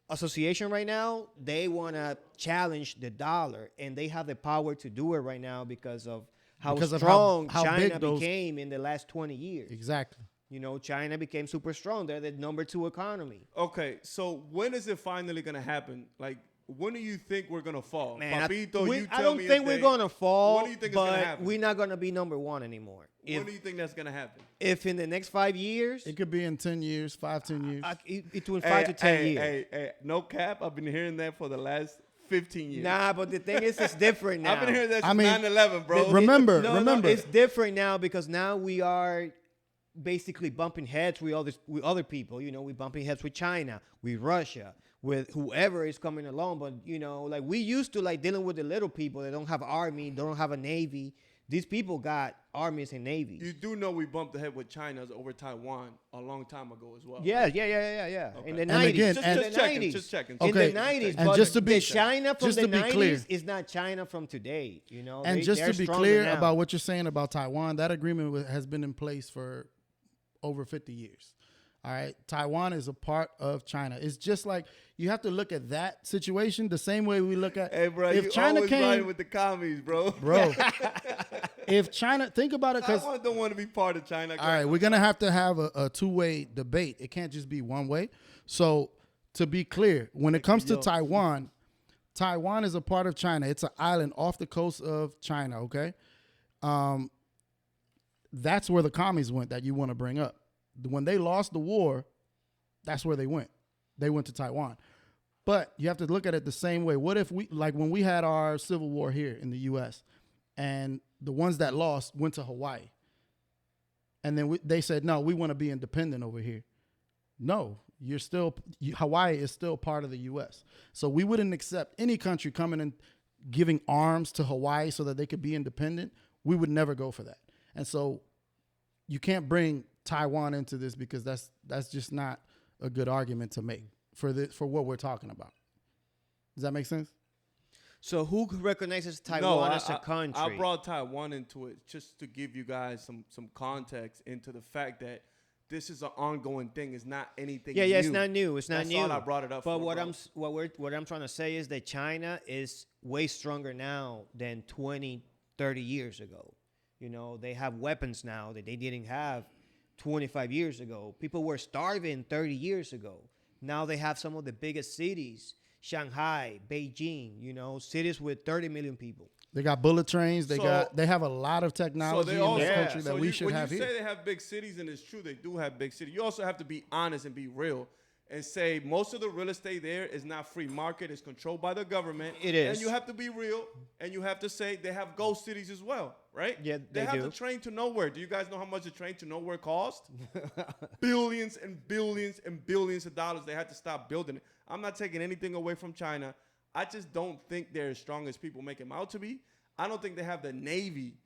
association right now? They want to challenge the dollar, and they have the power to do it right now because of how Because of strong how China big those- became in the last 20 years. Exactly. China became super strong. They're the number 2 economy. Okay, so when is it finally gonna happen? Like, when do you think we're gonna fall? Man, Papito, you I tell don't me think if we're they- gonna fall, When do you think it's gonna but happen? we're not gonna be number 1 anymore. When do you think that's gonna happen? If in the next 5 years, It could be in 10 years, 10 years. between 5 to 10 years. Hey, no cap. I've been hearing that for the last 15 years. Nah, but the thing is, it's different now. I've been hearing that I since mean, 9/11, bro. remember, No, it's different now because now we are basically bumping heads with other people. We're bumping heads with China, with Russia, with whoever is coming along. But like we used to dealing with the little people that don't have army, don't have a navy. These people got armies and navies. You do know we bumped ahead with China over Taiwan a long time ago as well. Yeah. Okay. In the And 90s. again, just and- in the 90s. Just checking. In Okay, the 90s. and But just to be- the China from just the to be 90s clear. is not China from today. And just they're to be stronger clear now. about what you're saying about Taiwan, that agreement has been in place for over 50 years. All right. Taiwan is a part of China. It's just like you have to look at that situation the same way we look at Hey, bro, if you China always riding came, with the commies, bro. bro. If China, think about it, because I don't want to be part of China. all right, we're gonna have to have a two-way debate. It can't just be one way. So to be clear, when it comes to Taiwan, Taiwan is a part of China. It's an island off the coast of China. Okay, that's where the commies went that you want to bring up. When they lost the war, that's where they went. They went to Taiwan. But you have to look at it the same way. What if when we had our civil war here in the U.S. and the ones that lost went to Hawaii, and then they said, no, we want to be independent over here. No, Hawaii is still part of the U.S. So we wouldn't accept any country coming and giving arms to Hawaii so that they could be independent. We would never go for that. And so you can't bring Taiwan into this because that's just not a good argument to make for what we're talking about. Does that make sense? So who recognizes Taiwan as a country? I brought Taiwan into it just to give you guys some context into the fact that this is an ongoing thing. It's not anything new. Yeah, it's not new. It's not new. That's all I brought it up but for. What I'm trying to say is that China is way stronger now than 20, 30 years ago. You know, they have weapons now that they didn't have 25 years ago. People were starving 30 years ago. Now they have some of the biggest cities. Shanghai, Beijing, you know, cities with 30 million people. They got bullet trains. They have a lot of technology in this country that we should have here. When you say they have big cities, and it's true, they do have big cities, you also have to be honest and be real and say most of the real estate there is not free market. It's controlled by the government. It is. And you have to be real, and you have to say they have ghost cities as well, right? Yeah, they have the train to nowhere. Do you guys know how much the train to nowhere cost? Billions and billions and billions of dollars. They had to stop building it. I'm not taking anything away from China. I just don't think they're as strong as people make them out to be. I don't think they have the Navy.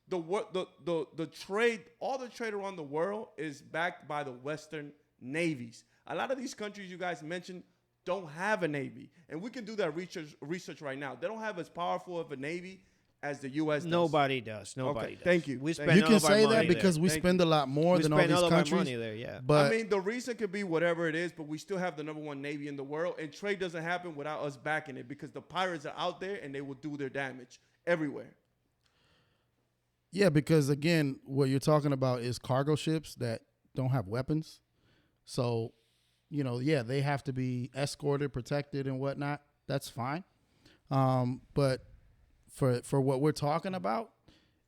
The trade, all the trade around the world is backed by the Western navies. A lot of these countries you guys mentioned don't have a Navy. And we can do that research right now. They don't have as powerful of a Navy as the U.S. does. Nobody does. Nobody does. Thank you. We spend You can say that there. because we spend a lot more than all these countries. Money there, yeah. But I mean, the reason could be whatever it is, but we still have the number one Navy in the world, and trade doesn't happen without us backing it because the pirates are out there and they will do their damage everywhere. yeah, because again, what you're talking about is cargo ships that don't have weapons. So, you know, yeah, they have to be escorted, protected, and whatnot. That's fine. But for what we're talking about,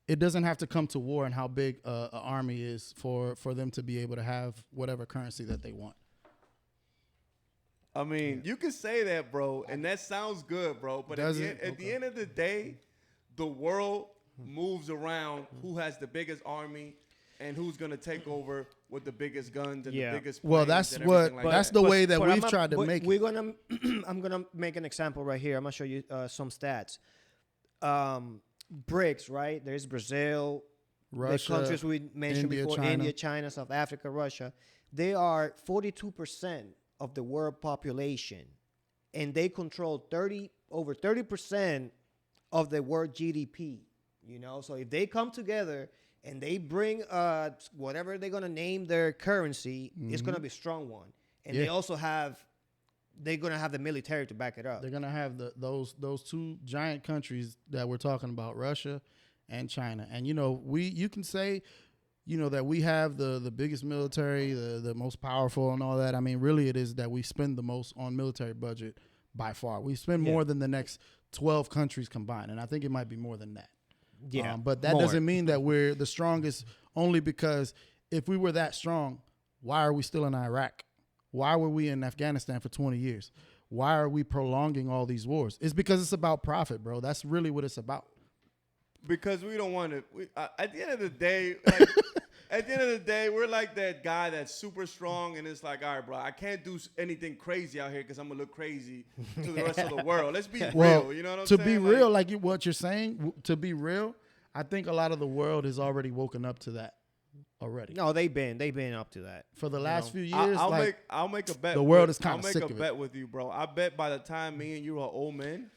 it doesn't have to come to war and how big an army is for them to be able to have whatever currency that they want. I mean, you can say that, bro, and that sounds good, bro. But at the end of the day, the world moves around who has the biggest army and who's going to take over with the biggest guns and the biggest planes. Well, that's the way that we've tried to make it. I'm gonna make an example right here. I'm gonna show you some stats. BRICS, right? There's Brazil, Russia, the countries we mentioned India, before, China. India, China, South Africa, Russia. They are 42% of the world population, and they control over 30% of the world GDP. You know, so if they come together and they bring whatever they're gonna name their currency, it's gonna be a strong one. And they also they're gonna have the military to back it up. They're gonna have those two giant countries that we're talking about, Russia and China. And you know, you can say, you know, that we have the biggest military, the most powerful and all that. I mean, really it is that we spend the most on military budget by far. We spend more than the next 12 countries combined, and I think it might be more than that. Yeah, but that doesn't mean that we're the strongest, only because if we were that strong, why are we still in Iraq? Why were we in Afghanistan for 20 years? Why are we prolonging all these wars? It's because it's about profit, bro. That's really what it's about. Because we don't want to. At the end of the day, we're like that guy that's super strong, and it's like, all right, bro, I can't do anything crazy out here because I'm gonna look crazy to the rest of the world. Let's be real. You know what I'm saying? To be real, like what you're saying, to be real, I think a lot of the world has already woken up to that already. No, they've been up to that For the last few years. I'll make a bet. The world is kind of sick of it. I'll make a bet with you, bro. I bet by the time me and you are old men,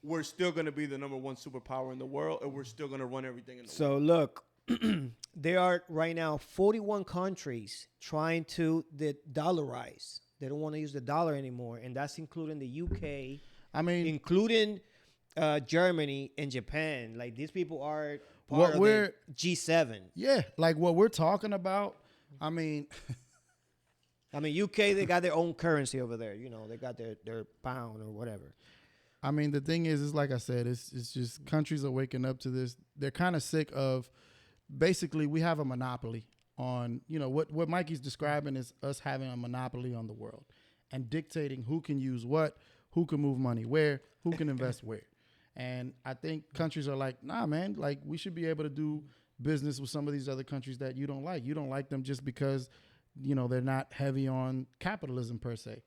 we're still gonna be the number one superpower in the world, and we're still gonna run everything in the world. So look, there are right now 41 countries trying to dollarize. They don't want to use the dollar anymore, and that's including the UK. I mean, including Germany and Japan. Like, these people are part of the G7. Yeah, like what we're talking about. I mean, UK, they got their own currency over there. You know, they got their pound or whatever. I mean, the thing is like I said, it's just countries are waking up to this. They're kind of sick of, basically, we have a monopoly on, you know, what Mikey's describing is us having a monopoly on the world and dictating who can use what, who can move money where, who can invest where. And I think countries are like, nah, man, like we should be able to do business with some of these other countries that you don't like. You don't like them just because they're not heavy on capitalism per se.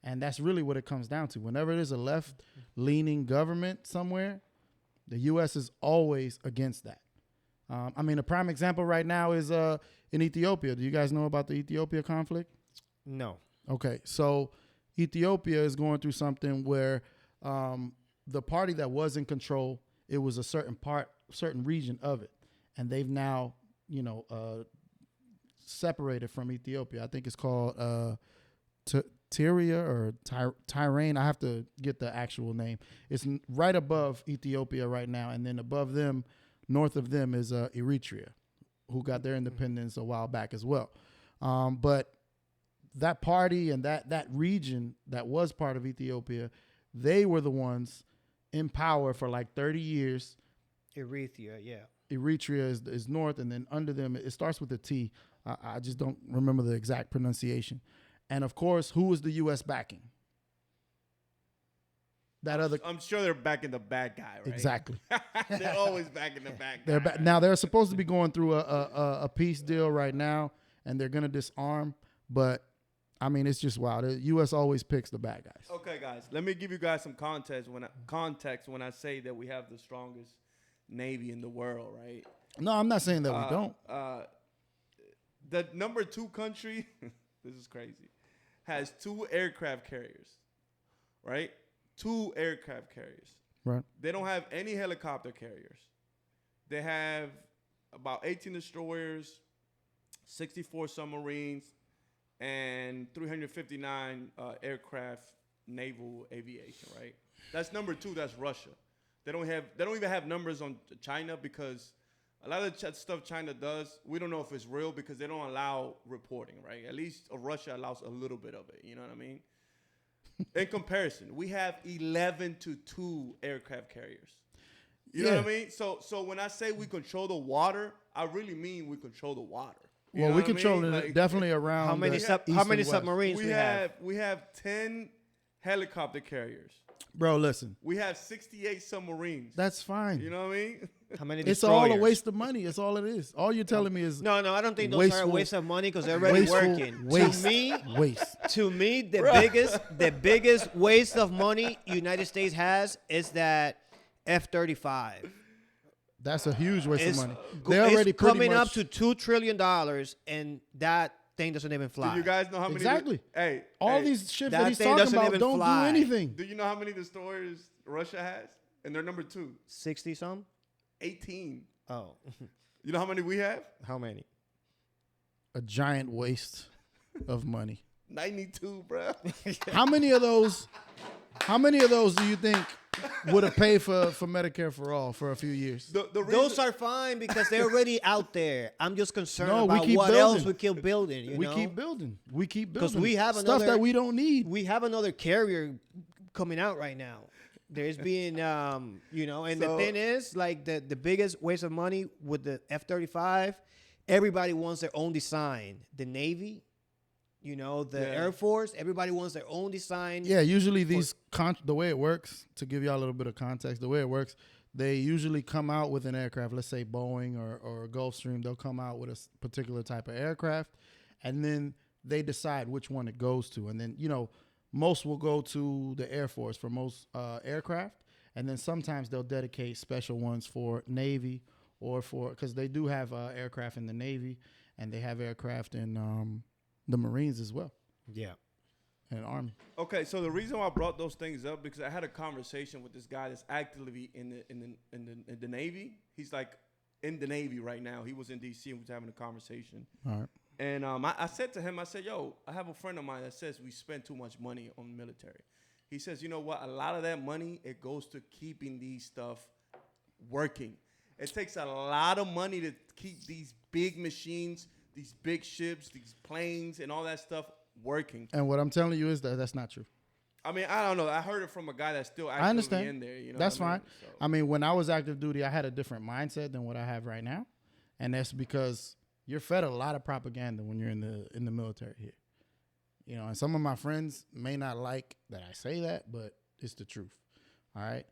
And that's really what it comes down to. Whenever there's a left-leaning government somewhere, the U.S. is always against that. A prime example right now is in Ethiopia. Do you guys know about the Ethiopia conflict? No. Okay, so Ethiopia is going through something where the party that was in control, it was a certain region of it, and they've now, separated from Ethiopia. I think it's called Tyria or Tyrann. I have to get the actual name. It's right above Ethiopia right now, and then above them, north of them, is Eritrea, who got their independence a while back as well. But that party and that region that was part of Ethiopia, they were the ones in power for like 30 years. Eritrea, yeah. Eritrea is north, and then under them, it starts with a T. I just don't remember the exact pronunciation. And of course, who was the U.S. backing? I'm sure they're backing the bad guy, right? Exactly. They're always backing the bad guy. Right? Now they're supposed to be going through a peace deal right now, and they're gonna disarm. But it's just wild. The U.S. always picks the bad guys. Okay, guys, let me give you guys some context when I say that we have the strongest Navy in the world, right? No, I'm not saying that we don't. The number 2 country, this is crazy, has 2 aircraft carriers, right? 2 aircraft carriers. Right. They don't have any helicopter carriers. They have about 18 destroyers, 64 submarines, and 359 aircraft naval aviation, right? That's number 2. That's Russia. They don't even have numbers on China, because a lot of the stuff China does, we don't know if it's real because they don't allow reporting, right? At least Russia allows a little bit of it. You know what I mean? In comparison, we have 11-2 aircraft carriers. You know what I mean? So when I say we control the water, I really mean we control the water. You know we what I control mean? it definitely around. How many submarines we have? We have 10 helicopter carriers. Bro, listen. We have 68 submarines. That's fine. You know what I mean? How many It's destroyers? all a waste of money. It's all it is. All you're telling me is No, I don't think those are a waste of money because they're already working. Waste. To me, the biggest waste of money United States has is that F-35. That's a huge waste of money. It's They're already coming up to $2 trillion, and that thing doesn't even fly. Do you guys know how many? Exactly. Hey, these ships that that he's thing talking doesn't about even don't fly. do anything. Do you know how many destroyers Russia has? And they're number 2. 60 some? 18. Oh. You know how many we have? How many? A giant waste of money. 92, bro. How many of those do you think would have paid for Medicare for all for a few years? The Those are fine because they're already out there. I'm just concerned No, we about keep what building. else we keep building. We keep building. Because we have stuff that we don't need. We have another carrier coming out right now. There's being, and the thing is, like, the biggest waste of money with the F-35, everybody wants their own design. The Navy, the Air Force, everybody wants their own design. Yeah, usually the way it works, to give y'all a little bit of context, the way it works, they usually come out with an aircraft, let's say Boeing or Gulfstream, they'll come out with a particular type of aircraft, and then they decide which one it goes to. And then, most will go to the Air Force for most aircraft, and then sometimes they'll dedicate special ones for Navy or because they do have aircraft in the Navy, and they have aircraft in the Marines as well. Yeah. And Army. Okay, so the reason why I brought those things up because I had a conversation with this guy that's actively in the Navy. He's like in the Navy right now. He was in D.C. and was having a conversation. All right. And I said to him, yo, I have a friend of mine that says we spend too much money on military. He says, you know what? A lot of that money, it goes to keeping these stuff working. It takes a lot of money to keep these big machines, these big ships, these planes, and all that stuff working. And what I'm telling you is that that's not true. I don't know. I heard it from a guy that's still actively in there. That's fine. So. When I was active duty, I had a different mindset than what I have right now. And that's because you're fed a lot of propaganda when you're in the military here. And some of my friends may not like that I say that, but it's the truth. All right.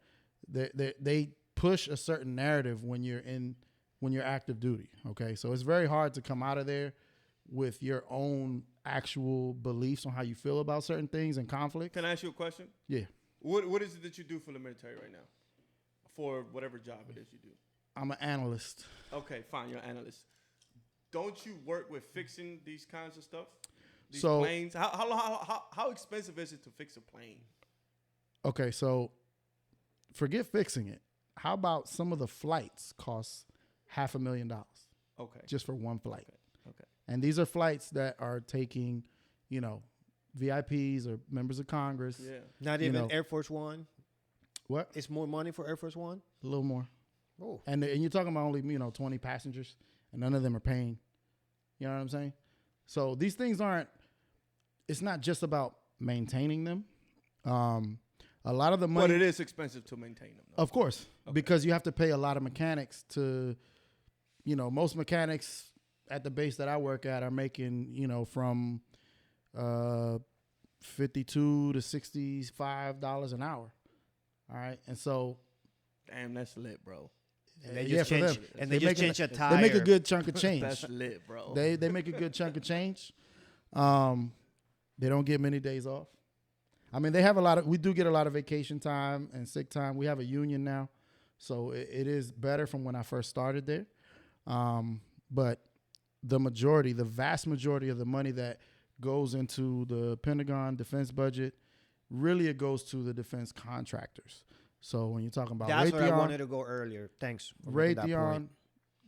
They push a certain narrative when you're active duty. Okay. So it's very hard to come out of there with your own actual beliefs on how you feel about certain things and conflicts. Can I ask you a question? Yeah. What is it that you do for the military right now? For whatever job it is you do. I'm an analyst. Okay, fine. You're an analyst. Don't you work with fixing these kinds of stuff? These So- planes? How expensive is it to fix a plane? Okay, so forget fixing it. How about some of the flights cost $500,000 Okay. just for one flight? Okay. And these are flights that are taking, you know, VIPs or members of Congress. Yeah. Not You even know. Air Force One. What? It's more money for Air Force One. A little more. Oh, And you're talking about only, 20 passengers, and none of them are paying. You know what I'm saying? So these things it's not just about maintaining them. A lot of the money. But it is expensive to maintain them, though. Of course, Okay. because you have to pay a lot of mechanics to, most mechanics at the base that I work at are making, from $52 to $65 an hour. All right. And so, Damn, that's lit, bro. and they yeah, just for change. them. And They they just making change a tire. they make a good chunk of change. That's lit, bro. They make a good chunk of change. They don't get many days off. I mean, we do get a lot of vacation time and sick time. We have a union now, so it is better from when I first started there. But the vast majority of the money that goes into the Pentagon defense budget, really it goes to the defense contractors. So when you're talking about That's where I Raytheon, wanted to go earlier. Thanks. for making that Raytheon, point.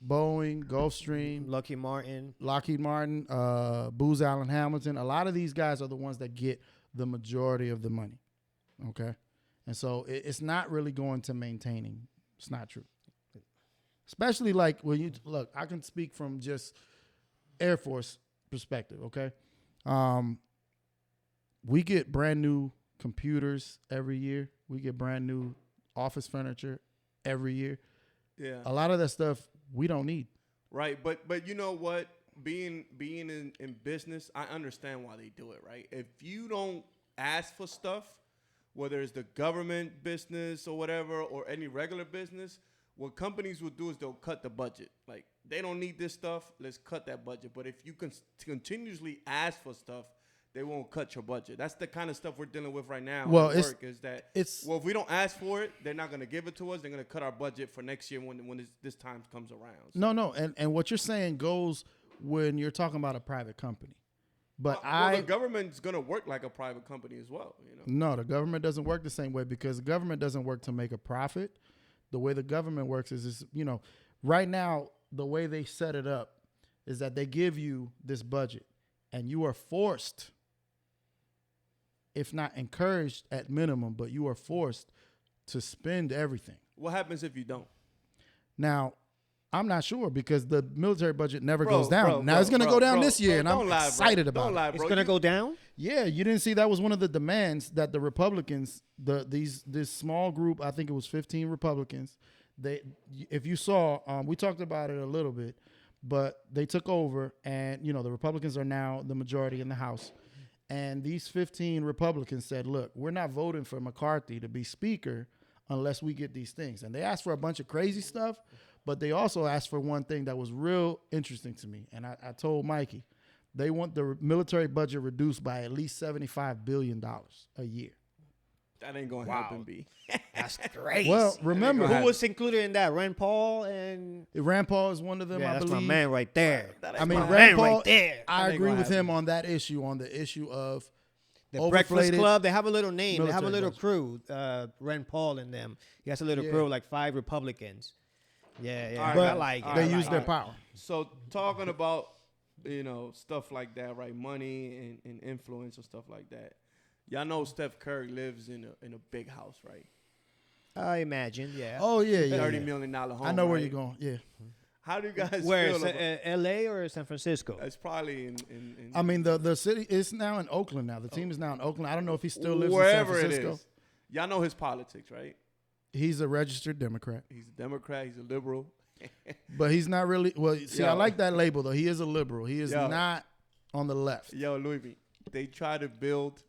Boeing, Gulfstream, Lucky Martin. Lockheed Martin, Booz Allen Hamilton, a lot of these guys are the ones that get the majority of the money. Okay. And so it's not really going to maintaining. It's not true. Especially like when you look, I can speak from just Air Force perspective. Okay. We get brand new computers every year. We get brand new office furniture every year. Yeah. A lot of that stuff we don't need. Right, but you know what? Being in business, I understand why they do it, right? If you don't ask for stuff, whether it's the government business or whatever, or any regular business, what companies will do is they'll cut the budget. Like, they don't need this stuff, let's cut that budget. But if you continuously ask for stuff, they won't cut your budget. That's the kind of stuff we're dealing with right now. Well, at it's- work, is that it's- if we don't ask for it, they're not going to give it to us. They're going to cut our budget for next year when this time comes around. So, No, and what you're saying goes when you're talking about a private company. But the government's going to work like a private company as well. No, the government doesn't work the same way, because the government doesn't work to make a profit. The way the government works is right now, the way they set it up is that they give you this budget and you are forced, if not encouraged at minimum, but you are forced to spend everything. What happens if you don't? Now, I'm not sure, because the military budget never Bro, goes down. bro, now bro, it's going to bro, go down bro, this year, bro, and don't I'm lie, bro. excited about Don't it. lie, It's bro. gonna go down. Yeah, you didn't see that was one of the demands that the Republicans, this small group, I think it was 15 Republicans, if you saw, we talked about it a little bit, but they took over, and the Republicans are now the majority in the House. And these 15 Republicans said, look, we're not voting for McCarthy to be speaker unless we get these things. And they asked for a bunch of crazy stuff, but they also asked for one thing that was real interesting to me. And I told Mikey, they want the military budget reduced by at least $75 billion a year. That ain't going to happen, B. That's great. Well, remember, who was included in that? Rand Paul and Rand Paul is one of them, yeah, I that's believe. my man right there. I mean, my Rand man Paul, right there. I That ain't agree gonna with him happen. on that issue, on the issue of The Breakfast overinflated Club, they have a little name. They have a military little budget. crew. Rand Paul and them. He has a little Yeah. crew, like 5 Republicans. Yeah. All right, But I like it. they I use like their it. power. So talking about, stuff like that, right? Money and influence and stuff like that. Y'all know Steph Curry lives in a big house, right? I imagine, yeah. Oh, yeah. $30 million home. I know where right? you're going. Yeah. How do you guys Where feel is about it? L.A. or San Francisco? It's probably in I mean, the city is now in Oakland now. The team is now in Oakland. I don't know if he still lives wherever in San it Francisco. is. Y'all know his politics, right? He's a registered Democrat. He's a Democrat. He's a liberal. But he's not really. Well, see, I Yo. like that label, though. He is a liberal. He is Yo. not on the left. Yo, Luimmy, they try to build.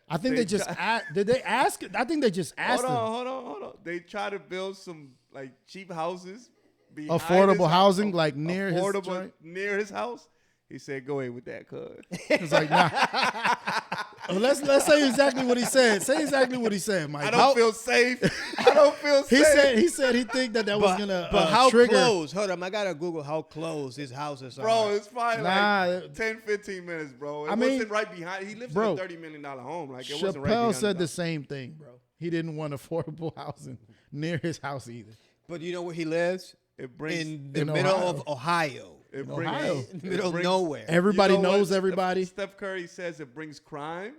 I think they just did they ask? I think they just asked him. Hold on. They try to build some like cheap houses, behind Affordable his housing, house, like near his affordable joint. near his house. He said, "Go ahead with that, cuz." It's like, nah. Well, let's say exactly what he said. Say exactly what he said, Mike. I don't feel safe. I don't feel He safe. he said he think that was gonna But how trigger. close? Hold on, I gotta Google how close his houses are. Bro, it's probably Nah, like 10, 15 minutes, bro. It I mean, wasn't right behind. He lives bro, in a $30 million home. Like, it wasn't right Chappelle behind said the his house. same thing, bro. He didn't want affordable housing near his house either. But you know where he lives? It brings In the in middle Ohio. of Ohio. it in brings Ohio. In the middle of brings- nowhere. Everybody You know knows what everybody. Steph Curry says it brings crime,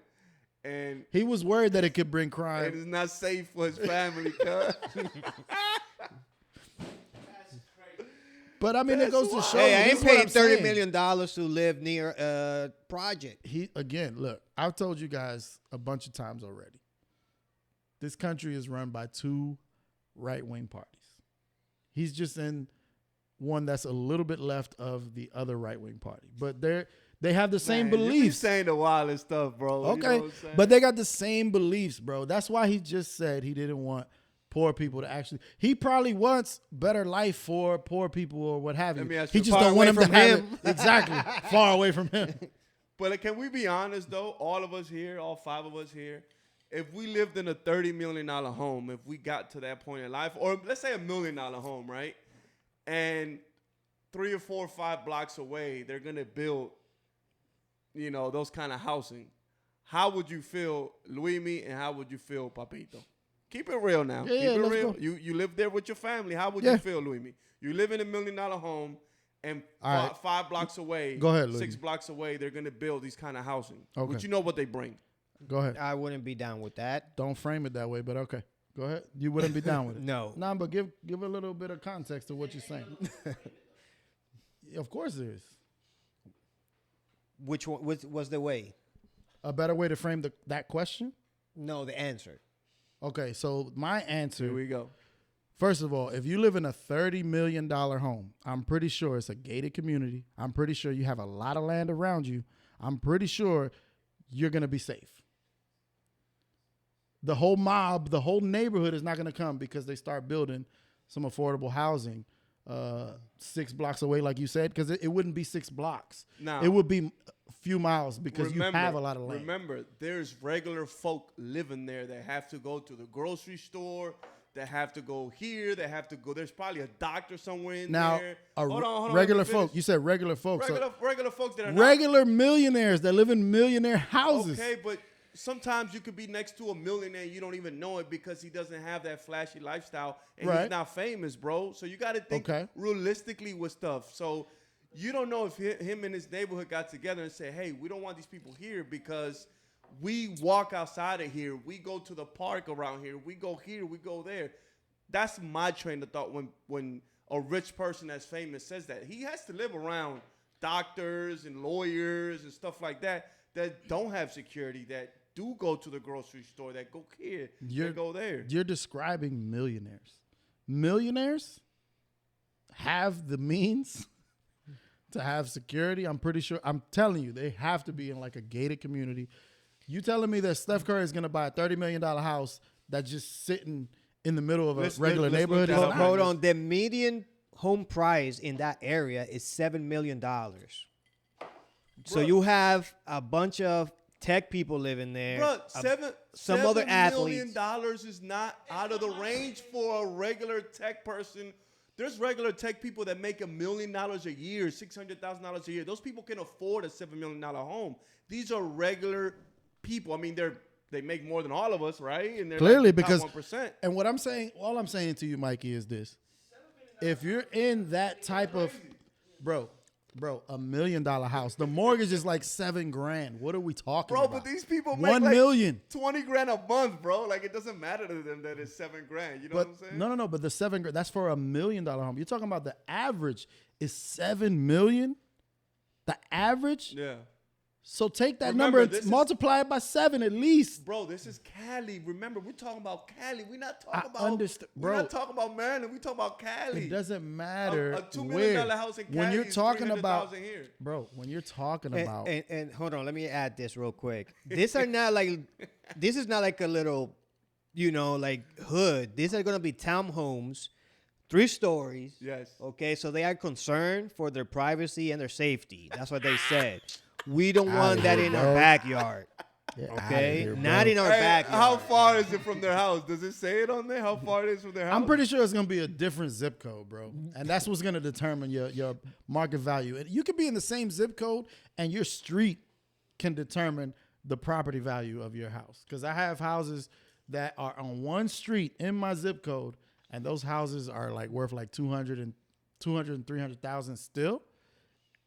and He was worried that it could bring it crime. is not safe for his family, cuz. But I mean, it goes to show. Hey, I you, this ain't is what paying I'm $30 saying. million to live near a project. He again, look, I've told you guys a bunch of times already. This country is run by two right-wing parties. He's just in one that's a little bit left of the other right-wing party, but they have the same Man, you be beliefs. saying the wildest stuff, bro. You know Okay, what I'm saying? but they got the same beliefs, bro. That's why he just said he didn't want poor people to actually. He probably wants better life for poor people or what have you. Let me ask He you, just far don't want away him to from have him. it. Exactly, far away from him. But can we be honest, though? All of us here, all five of us here, if we lived in a $30 million home, if we got to that point in life, or let's say $1 million home, right? And 3 or 4 or 5 blocks away, they're going to build, you know, those kind of housing. How would you feel, Luimmy, and how would you feel, Papito? Keep it real now. Yeah, Keep yeah, it let's real. go. You live there with your family. How would Yeah. you feel, Luimmy? You live in $1 million home, and All right. 5 blocks away, Go ahead, 6 Luimmy. blocks away, they're going to build these kind of housing. Okay. But you know what they bring. Go ahead. I wouldn't be down with that. Don't frame it that way, but okay. Go ahead. You wouldn't be down with it. No. Nah, but give a little bit of context to what you're saying. Of course there is. Which one was the way? A better way to frame that question? No, the answer. Okay, so my answer, Here we go. first of all, if you live in a $30 million home, I'm pretty sure it's a gated community. I'm pretty sure you have a lot of land around you. I'm pretty sure you're going to be safe. The whole mob, the whole neighborhood is not going to come because they start building some affordable housing 6 blocks away, like you said, because it wouldn't be 6 blocks. Now, It would be a few miles because you have a lot of land. Remember, there's regular folk living there that have to go to the grocery store, that have to go here, that have to go. There's probably a doctor somewhere in Now, there. hold on, regular let me finish. folk. You said regular folks. Regular folks that are Regular millionaires that live in millionaire houses. Okay, but sometimes you could be next to a millionaire and you don't even know it because he doesn't have that flashy lifestyle and Right. he's not famous, bro. So you got to think Okay. realistically with stuff. So you don't know if him and his neighborhood got together and said, hey, we don't want these people here because we walk outside of here. We go to the park around here. We go here. We go there. That's my train of thought when a rich person that's famous says that. He has to live around doctors and lawyers and stuff like that don't have security, that do go to the grocery store, that go here, that go there. You're describing millionaires. Millionaires have the means to have security. I'm pretty sure. I'm telling you, they have to be in like a gated community. You telling me that Steph Curry is going to buy a $30 million house that's just sitting in the middle of a regular let's neighborhood? look It's that up. not. Hold on. The median home price in that area is $7 million. So you have a bunch of tech people living there. Bro, some other $7 million athletes. is not out of the range for a regular tech person. There's regular tech people that make $1 million a year, $600,000 a year. Those people can afford a $7 million home. These are regular people. I mean, they make more than all of us, right? And they're Clearly, like the top because 1%. and what I'm saying, all I'm saying to you, Mikey, is this: if you're in that type of, bro, $1 million house, the mortgage is like $7,000. What are we talking Bro, about? but these people make $1 like million. $20,000 a month, bro. Like, it doesn't matter to them that it's $7,000. You know what I'm saying? No. But the $7,000, that's for $1 million home. You're talking about the average is $7 million. The average. Yeah. So take that Remember, number this and is- multiply it by 7 at least. Bro, this is Cali. Remember, we're talking about Cali. We're not I talking about understand, We're bro. not talking about Maryland. We talking about Cali. It doesn't matter A $2 where. million house in Cali When you're is talking about, $300,000 here. bro, when you're talking about, And hold on, let me add this real quick. This is not like a little, like hood. These are gonna be townhomes 3 stories. Yes. Okay, so they are concerned for their privacy and their safety. That's what they said. We don't Outta want that here, in bro. our backyard. Get outta Okay, here, not bro. in our Hey, backyard. how far is it from their house? Does it say it on there? How far it is from their house? I'm pretty sure it's gonna be a different zip code, bro, and that's what's gonna determine your market value. And you could be in the same zip code, and your street can determine the property value of your house. Because I have houses that are on one street in my zip code, and those houses are like worth like 200 and 300,000 still,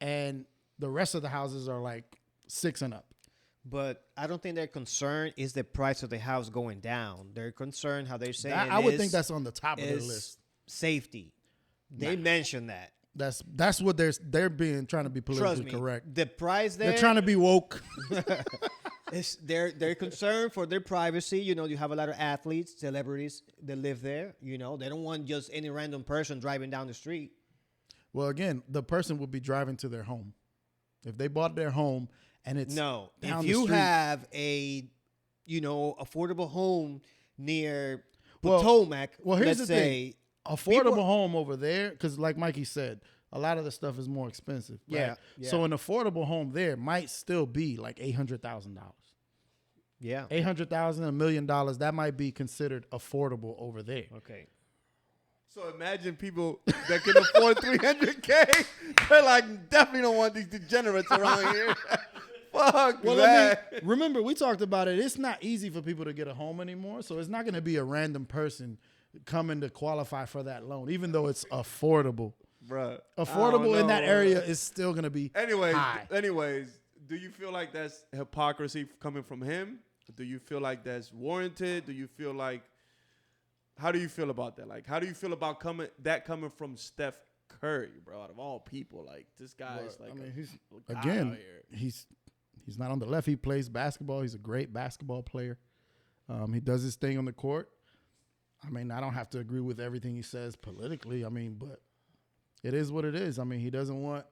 and the rest of the houses are like 6 and up. But I don't think their concern is the price of the house going down. Their concern, how they're saying, I would think that's on the top of their is list. safety. They mentioned that. That's what they're being trying to be Trust politically me, correct. the price there. They're trying to be woke. They're concerned for their privacy. You know, you have a lot of athletes, celebrities that live there. You know, they don't want just any random person driving down the street. Well, again, the person will be driving to their home. If they bought their home and it's No, down if the you street- have a, affordable home near Well- Potomac, well, here's let's the thing. say, affordable people- home over there, because like Mikey said, a lot of the stuff is more expensive. Right? Yeah, So an affordable home there might still be like $800,000. yeah, $800,000, $1 million. That might be considered affordable over there. okay. So imagine people that can afford 300K. They're like, definitely don't want these degenerates around here. Fuck Well, that. remember, we talked about it. It's not easy for people to get a home anymore. So it's not going to be a random person coming to qualify for that loan, even though it's affordable. Bruh. Affordable in that area is still going to be Anyways, high. do you feel like that's hypocrisy coming from him? Do you feel like that's warranted? Do you feel like, how do you feel about that? Like, how do you feel about coming from Steph Curry, bro? Out of all people, like this guy is like, I mean, he's a guy again, out here. he's not on the left. He plays basketball. He's a great basketball player. He does his thing on the court. I mean, I don't have to agree with everything he says politically. I mean, but it is what it is. I mean, he doesn't want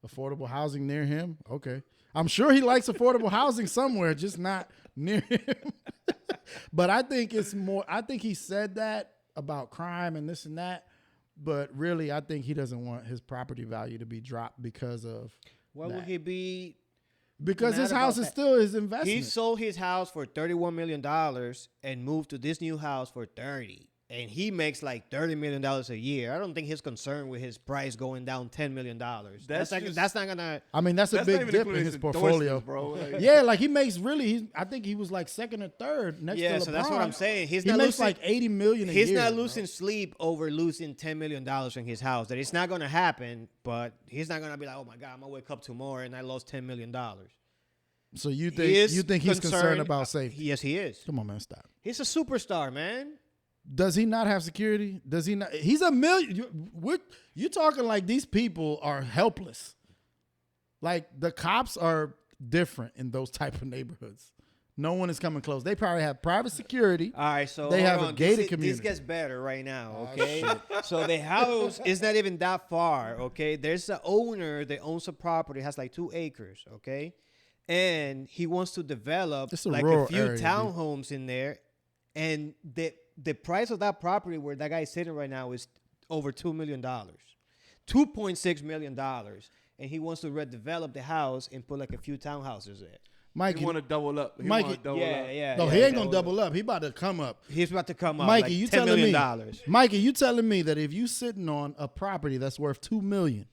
affordable housing near him. Okay. I'm sure he likes affordable housing somewhere, just not near him. But I think I think he said that about crime and this and that. But really, I think he doesn't want his property value to be dropped because of What that. would he be? Because mad his house about is that? still his investment. He sold his house for $31 million and moved to this new house for 30. And he makes like $30 million a year. I don't think he's concerned with his price going down $10 million. That's not gonna. I mean, that's a That's not big even dip in including his his portfolio, endorsements, bro. Like- Yeah, like he makes really. I think he was like second or third next to LeBron. Yeah, so that's what I'm saying. He's He not makes losing. like $80 million a year. He's not bro. losing sleep over losing $10 million in his house. That it's not gonna happen. But he's not gonna be like, oh my god, I'm gonna wake up tomorrow and I lost $10 million. So you He think is he's concerned about safety? Yes, he is. Come on, man, stop. He's a superstar, man. Does he not have security? Does he not? He's a million. You talking like these people are helpless. Like the cops are different in those type of neighborhoods. No one is coming close. They probably have private security. All right, so They hold have a on. gated This community. gets better right now, Oh, okay? So the house is not even that far, okay? There's an owner that owns a property, has like 2 acres, okay? And he wants to develop It's a like rural a few area, dude. townhomes in there, and the price of that property where that guy is sitting right now is over $2 million, $2.6 million, and he wants to redevelop the house and put like a few townhouses there. Mikey, He want to double up. He Mikey- wanna double Yeah, up. yeah. no, yeah, he ain't yeah. gonna double up. He about to come up. He's about to come up. Mikey, like you $10 telling million me? dollars. Mikey, you telling me that if you sitting on a property that's worth $2 million,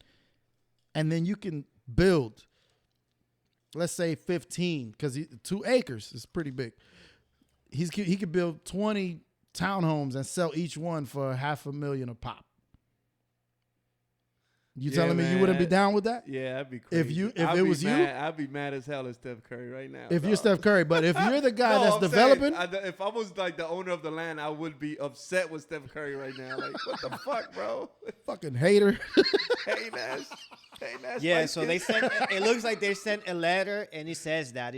and then you can build, let's say 15, because 2 acres is pretty big. He could build 20 townhomes and sell each one for $500,000 a pop. You Yeah, telling me you man, wouldn't be down with that? Yeah, that'd be crazy. If it was you? I'd be mad as hell at Steph Curry right now. If you're dog. Steph Curry, but if you're the guy No, that's I'm developing, saying, if I was like the owner of the land, I would be upset with Steph Curry right now. Like, what the fuck, bro? fucking hater. Hey, Nash. Yeah, so they sent. It looks like they sent a letter, and it says that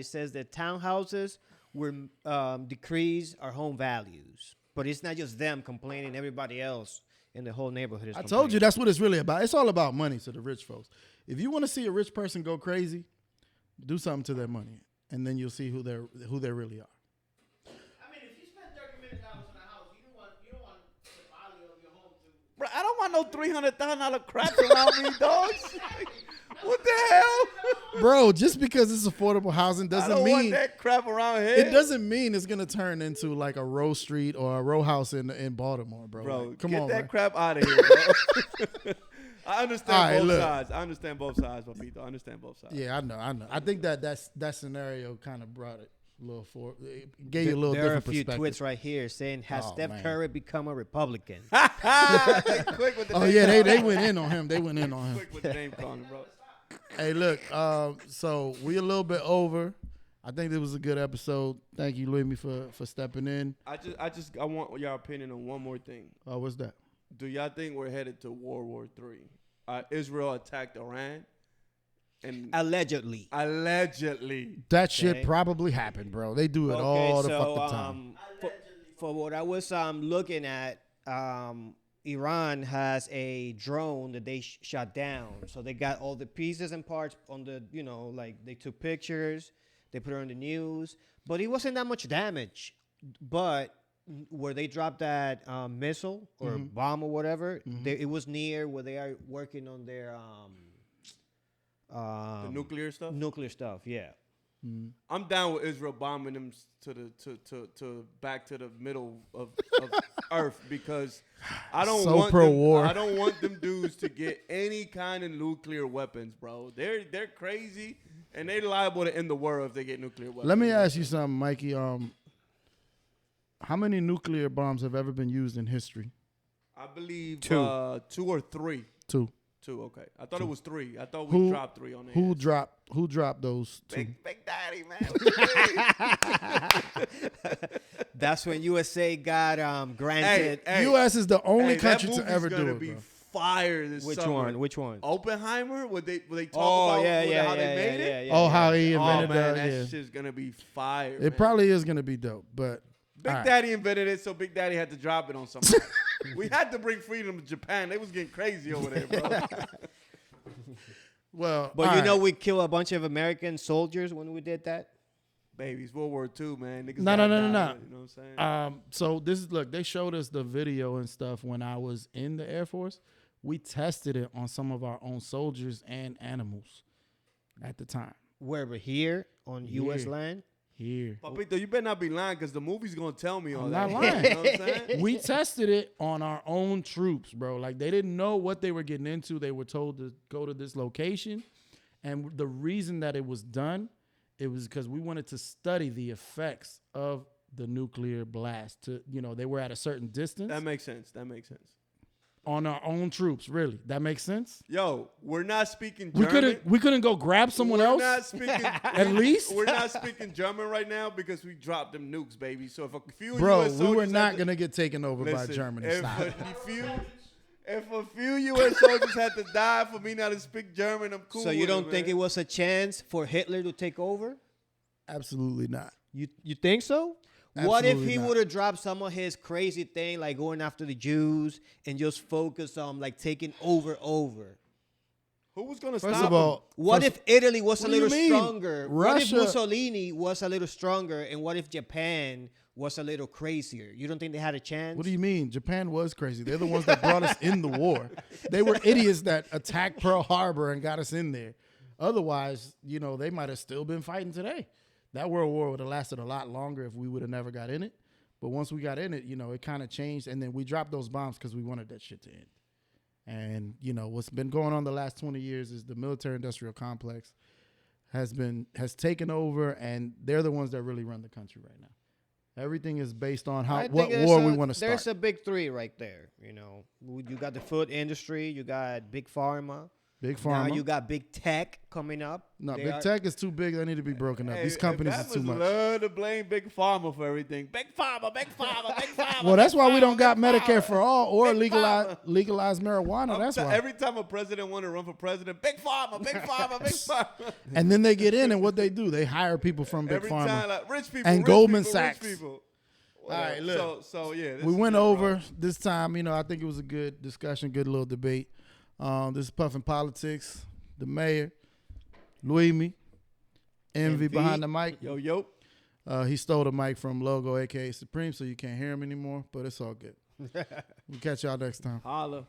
townhouses will decrease our home values, but it's not just them complaining. Everybody else in the whole neighborhood is. I told you that's what it's really about. It's all about money to the rich folks. If you want to see a rich person go crazy, do something to their money, and then you'll see who they really are. I mean, if you spend $30 million on a house, you don't want the value of your home to. Bro, I don't want no $300,000 crap around me, dogs. What the hell, bro? Just because it's affordable housing I doesn't don't want mean that crap around here. it doesn't mean it's gonna turn into like a row street or a row house in Baltimore, bro. Bro, Like, come get on, that man. crap out of here, bro. I understand All right, both look. sides. I understand both sides, Papito. I understand both sides. Yeah, I know. I think that scenario kind of brought it a little forward. It gave you a little There are a different few perspective. tweets right here saying, "Has Oh, Steph man. Curry become a Republican?" Quick with the Oh name yeah, they calling. went in on him. They went in on him. Quick with the name calling, bro. Hey, look. So we a little bit over. I think this was a good episode. Thank you, Luimmy, for stepping in. I want your opinion on one more thing. Oh, what's that? Do y'all think we're headed to World War III? Israel attacked Iran, and Allegedly. That shit Okay. probably happened, bro. They do it all the fucking time. For what I was looking at, Iran has a drone that they shot down. So they got all the pieces and parts on the, like they took pictures, they put it on the news, but it wasn't that much damage. But where they dropped that missile or bomb or whatever, it was near where they are working on their the nuclear stuff. nuclear stuff. Yeah. I'm down with Israel bombing them to back to the middle of Earth because I don't So want pro-war. them, I don't want them dudes to get any kind of nuclear weapons, bro. They're crazy and they're liable to end the world if they get nuclear weapons. Let me ask you something, Mikey. How many nuclear bombs have ever been used in history? I believe 2. 2 or 3. 2. 2, okay. I thought it was 3. I thought we dropped 3 on there. Who dropped those 2? Big Daddy, man. That's when USA got granted. Hey, U.S. is the only that country to movie's ever gonna do it, be bro. fire this Which summer. one? Which one? Oppenheimer? Would they talk Oh, about yeah, how yeah, they made yeah, it? yeah, Oh, how he Oh invented man, that. that Yeah. shit's gonna be fire. It man. probably is gonna be dope, but Big all right. Daddy invented it, so Big Daddy had to drop it on somebody. We had to bring freedom to Japan. They was getting crazy over there, bro. Well, But all you know right. we killed a bunch of American soldiers when we did that? Babies, World War II, man. Niggas No. gotta die, You know what I'm saying? So this is look. They showed us the video and stuff when I was in the Air Force. We tested it on some of our own soldiers and animals at the time. Where we're here on U.S. Here. land? Here, Papito, you better not be lying because the movie's gonna tell me all I'm that. not lying. You know what I'm saying? we tested it on our own troops, bro. Like they didn't know what they were getting into. They were told to go to this location, and the reason that it was done, it was because we wanted to study the effects of the nuclear blast. They were at a certain distance That makes sense. on our own troops. Really, that makes sense. Yo, we're not speaking We German. couldn't go grab someone We're else. not speaking, At least? we're not speaking German right now because we dropped them nukes, baby. So if a few Bro, US we soldiers were had not to- gonna get taken over by Listen, Germany. If Stop. if a few U.S. soldiers had to die for me not to speak German, I'm cool. So you with don't think man. it was a chance for Hitler to take over? Absolutely not. You think so? What if Absolutely he not. would have dropped some of his crazy thing, like going after the Jews, and just focus on like taking over? Who was gonna First stop of all, What first- if Italy was a What do you little mean? stronger? What if Russia- Mussolini was a little stronger? And what if Japan was a little crazier? You don't think they had a chance? What do you mean? Japan was crazy. They're the ones that brought us in the war. They were idiots that attacked Pearl Harbor and got us in there. Otherwise, they might have still been fighting today. That World War would have lasted a lot longer if we would have never got in it. But once we got in it, it kind of changed. And then we dropped those bombs because we wanted that shit to end. And, what's been going on the last 20 years is the military-industrial complex has taken over, and they're the ones that really run the country right now. Everything is based on I what think war we want to start. There's a big three right there. You got the food industry, you got big pharma. Big pharma. Now you got big tech coming up. No, They big are- tech is too big. They need to be broken up. These companies is too much. love to blame Big Pharma for everything. Big Pharma, Big Pharma, Big Pharma. Well, that's Big why we Pharma, don't got Big Medicare Pharma. for all or Big legalize marijuana. That's why. Every time a president want to run for president, Big Pharma, Big Pharma, Big Pharma. And then they get in, and what they do, they hire people from Big Every Pharma. time, like rich people And rich Goldman people, Sachs. Rich people. All right, look. So yeah, this We is went good, bro. over this time. I think it was a good discussion, good little debate. This is Puffin Politics. The mayor, Luimmy, MV behind the mic. Yo. He stole the mic from Logo, a.k.a. Supreme, so you can't hear him anymore, but it's all good. We'll catch y'all next time. Holla.